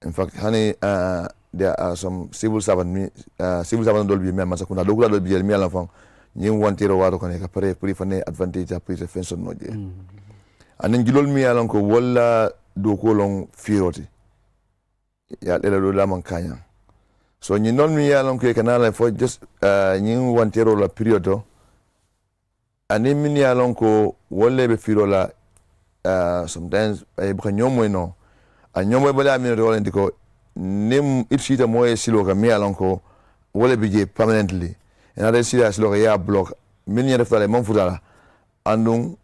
In fact, honey, there are some civil servant dol bi men masakuna do kula do bi mi ala fon ñi wantiro wato ko ne ka pare pour fane advantage a pour fenson noje anen gilol mi ala ko wala do ko lon firoti ya dela do la man kanya so ñi non mi ala ko kanala fo just ñi wantiro la periodo anen mi ala ko wolle be firola sometimes ay bu ñomoy no a ñomoy bala mi do ko nim itshita moye silo ka mi ala ko wolle be je permanently and other serious silo ka ya block min ñe def tale mon futala andung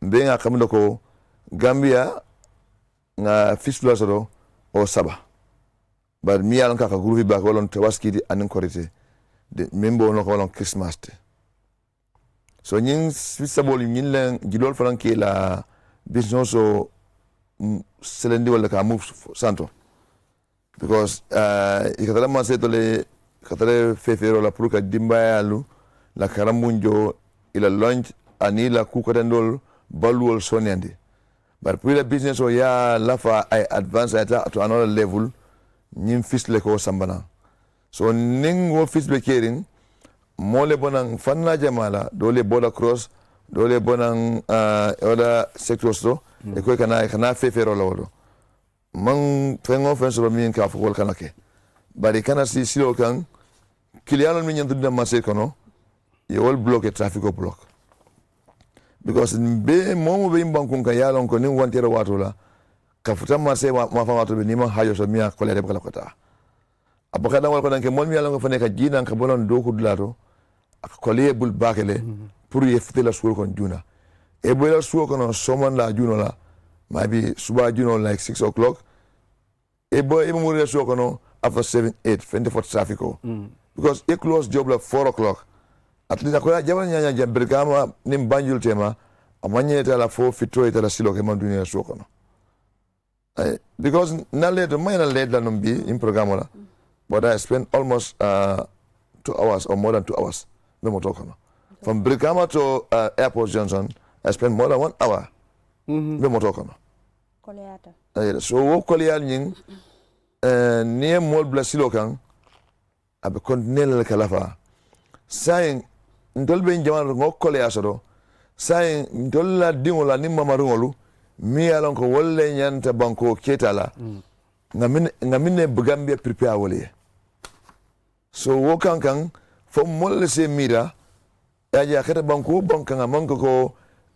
be nga xam ko Gambia nga fisula soro o saba bar mi ala ka groupe ba ko lon tawaskiti anin korite de membo no ko lon Christmas te so ñing fisabol ñin len gilol fanan ke la business so selendi wala ka move santo because ikatala maseto le katale fefero la pruka dimbayalu la karamunjo ila lunch anila kukatandol baluol sonyandi but pour la business o ya lafa I advance to another level ñim fisle ko sambana so ningo fisbe kering mole bonang fanna jamala dole border cross dole bonang other sectors to e ko kana fefero la wodo man fengo fenso mi ka fo kana ke bari kana si silo kan kiliano mi nyantu na marché kono ye wol block traffic block because be momo be bankun ka yalon ko ni wantero wato la ka futa marché ma fa wato be ni ma hayo so mi ko le kala kota abaka da wal ko danke mon mi yalon ko fane ka jina ka bolon do ko dulato ko le bul bakele pour ye fitela suul kon juna e bo la suul kono somon la juno la maybe suba juno like 6 o'clock e bo e mo re suul kono after 7 8 fende for traffic because it close job like 4 o'clock at least akoya jabal nyanya jambergama nim banjul tema amanye tala 4 fito tala silo ke man dunia soko no because na later mine later no be in program la but I spent almost 2 hours or more than 2 hours no mo tokono from Brikama to Airport Johnson I spent more than 1 hour no mo tokono koleata so wo koleyal nying nie mol bla silo kan abe kontinel kalafa sayin ndolbe jaman ngokole asoro sayin ndolla dingola ni mamarungolu mi alon ko wolle nyanta banko ketala ngamine bugambia prepare wole so wo kan fo molle se mira ya kata banko banka ngamanko ko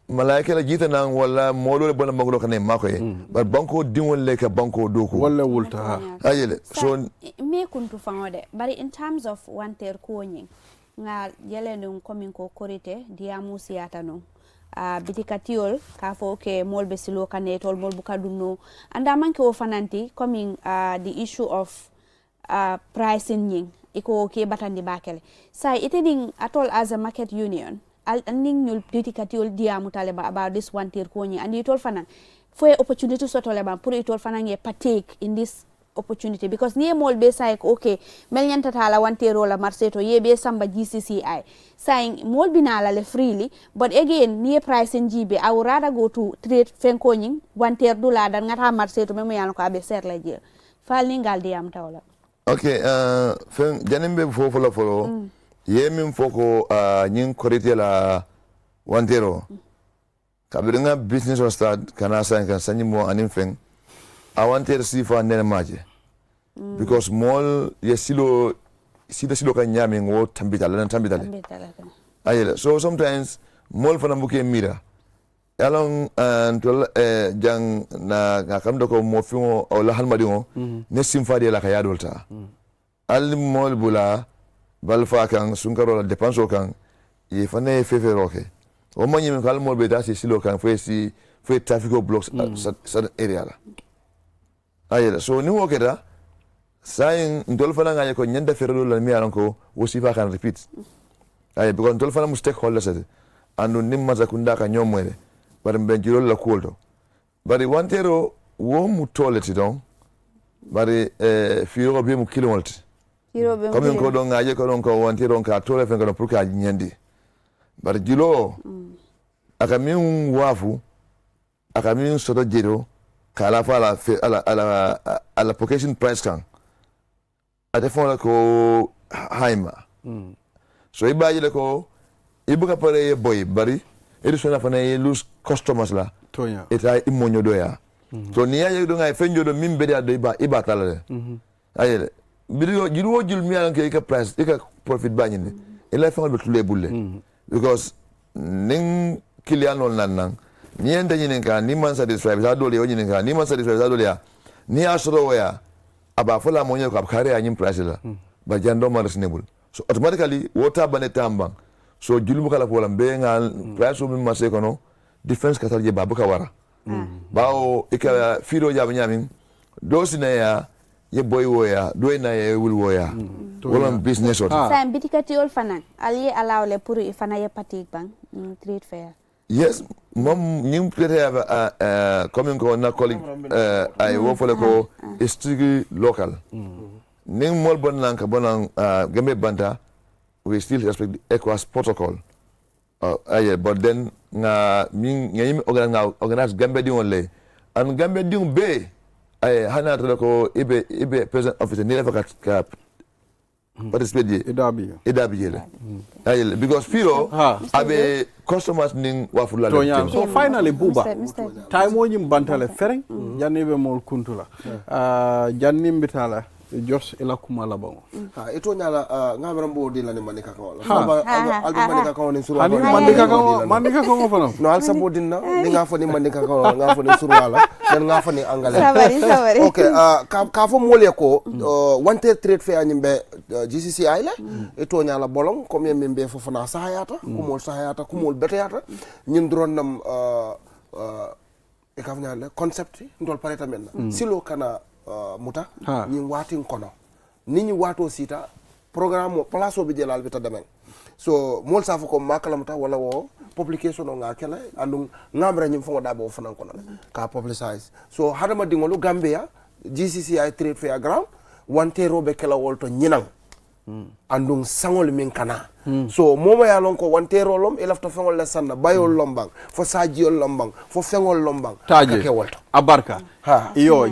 malaika la jita nan wala modole bona maglo kane makoye bar banko dingolle ka banko doko wala wulta ayele so me kuntu fangode bari in terms of wanter koñing nga yelendum komin ko korite diamu siata no bitikatiol ka fo ke molbe silo kanetol molbu kadunno anda manke o fananti coming the issue of pricing nying iko ke batandi bakele sai iteding atol as a market union ning nul bitikatiol diamu taleba about this wanter koñing and itol fanan for opportunity sotole ba pour itol fanan ye partake in this opportunity because niye mol be say okay mel nyanta tala wantero la marseto ye be samba GCCI saying mol binala le freely but again niye price njibe I would rather go to trade fenkoning wanter dula dan ngata marseto memo yano ko abe ser la je fal ni ngal diam tawla okay fen janimbe fofo la folo ye min foko nyin korite la wantero kabringa business on start kana san kan sanimo anin fen I wanted to see for an maje because mall silo kan nyame ngo tambitala ayela so sometimes mall fana buke mira along to jang na kamdo ko mo fingo o la halmadingo ne simfadi la kaya dolta al mall bula balfa kan sunkaro la dépense kan e fane feferoke o manyi min kal mall be dasi silo kan fo traffic blocks sa area la ayela so ni wokeda sayin ndol fana ngaya ko nyanda ferelo la mi alanko wosifa kan repeat ay because ndol fana mu stakeholders ade andu nimma zakunda ka nyomwele bar mbenjiro la kuldo bari wantero wo mu toleti don bari firo be mu kilomolti comme ko don ngaje ko don ko wantero ka tole fen ko pour ka nyandi bari jilo aka min wafu aka min soto jero kala fa ala application price kan ate fon la ko haima so ibaji le ko ibuka pare boy bari edition na fana lose customers la tonya eta imonyo doya so ni ya do ngai fenjo do mimbe de ado iba talale ayele bidiyo jiruwo jul mi an ke ka price ka profit bañi ila fa be tulé bulle because ning client non nan ni en dañi ka ni man satisfy sa dole woni ka ni man satisfy sa dole ya ni asro ya aba fola mo nyeko abkare ya nyim price la ba jando ma reasonable so automatically wota bane tambang so julmu kala polam be ngal price mi ma se kono difference katal je babu ka wara bawo ika firo jabe nyamin do sinaya ye boy woya do na ye wul woya wala business ot sa bitikati ol fanan ali alawle pour ifana ye patik bang trade fair yes mom nim plete have coming ko na colleague I work for ko strictly local ning mol bon lanka bonan gambe banta we still respect the ECOWAS protocol but then nga min ngayim organize gambe di wonle an gambe di be ay hana to ko ibe president officer ni lefa ka participate idabi le ay because firo abe customers ning wafula le so finally buba time woni bantale fereng jannibe mol kuntula janni mbitala jos ila kumala bango ito nyala ngamram bo di lani manika ko albi manika ko ni suru manika ko fana no al sabo dinna ni nga fani manika ko nga fani suru wala dan nga fani angale sabari okay ka fo mole ko wante trade fair nyimbe GCC ayle ito nyala bolong comme yembe fo fana sahayata kumol sahayata kumol beteyata ñin dron nam e ka nyala concept ndol pareta men silo kana muta ñi watin kono ni ñi wato sita programme place bi jelal bi ta demen so mol sa ko makalamta wala wo publication nga kala andum ngamra ñi fongo dabo fanan kono ka publicize so hadama dingolu Gambia GCCI trade fair ground wante robe kala wolto ñinang andum sangol min kana so momo ya lon ko wante rolom elafta fengol la sanna bayol lombang fo sajiol lombang fo fengol lombang ke wolto abarka iyo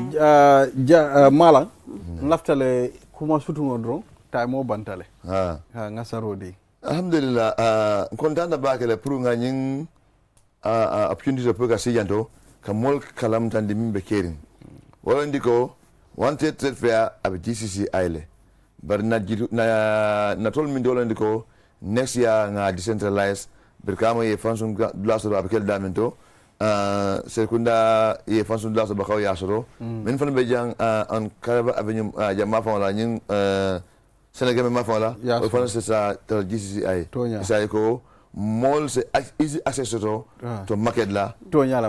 mala laftale kuma sutungo dron tay mo bantale ngasarodi alhamdulillah kontanda bakele pour nga ñing opportunity pour ka sijanto ka mol kalam tan dimbe kerin wala ndiko wante trade fair ab GCC aile bar na tol min dolo ndiko next year nga decentralized berkamo ye fansun glaso ab kel damento sekunda ye fansun glaso ba xaw yasoro men fan be jang en Karaba avenue jama fa la ñing Sénégal ma fa la o fan c'est ça to GCCI ça ko mol c'est easy access to market la to nyala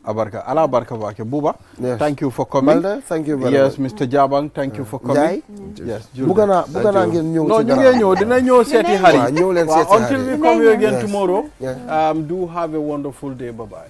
abarka ala barka ba ke buba thank you for coming Balde, thank you very yes much. Mr Jabang thank you for coming yes bugana ngeen ñew no ñu ngi ñew dina ñew seeti hari ñew leen seeti until we come here again tomorrow do have a wonderful day, bye bye.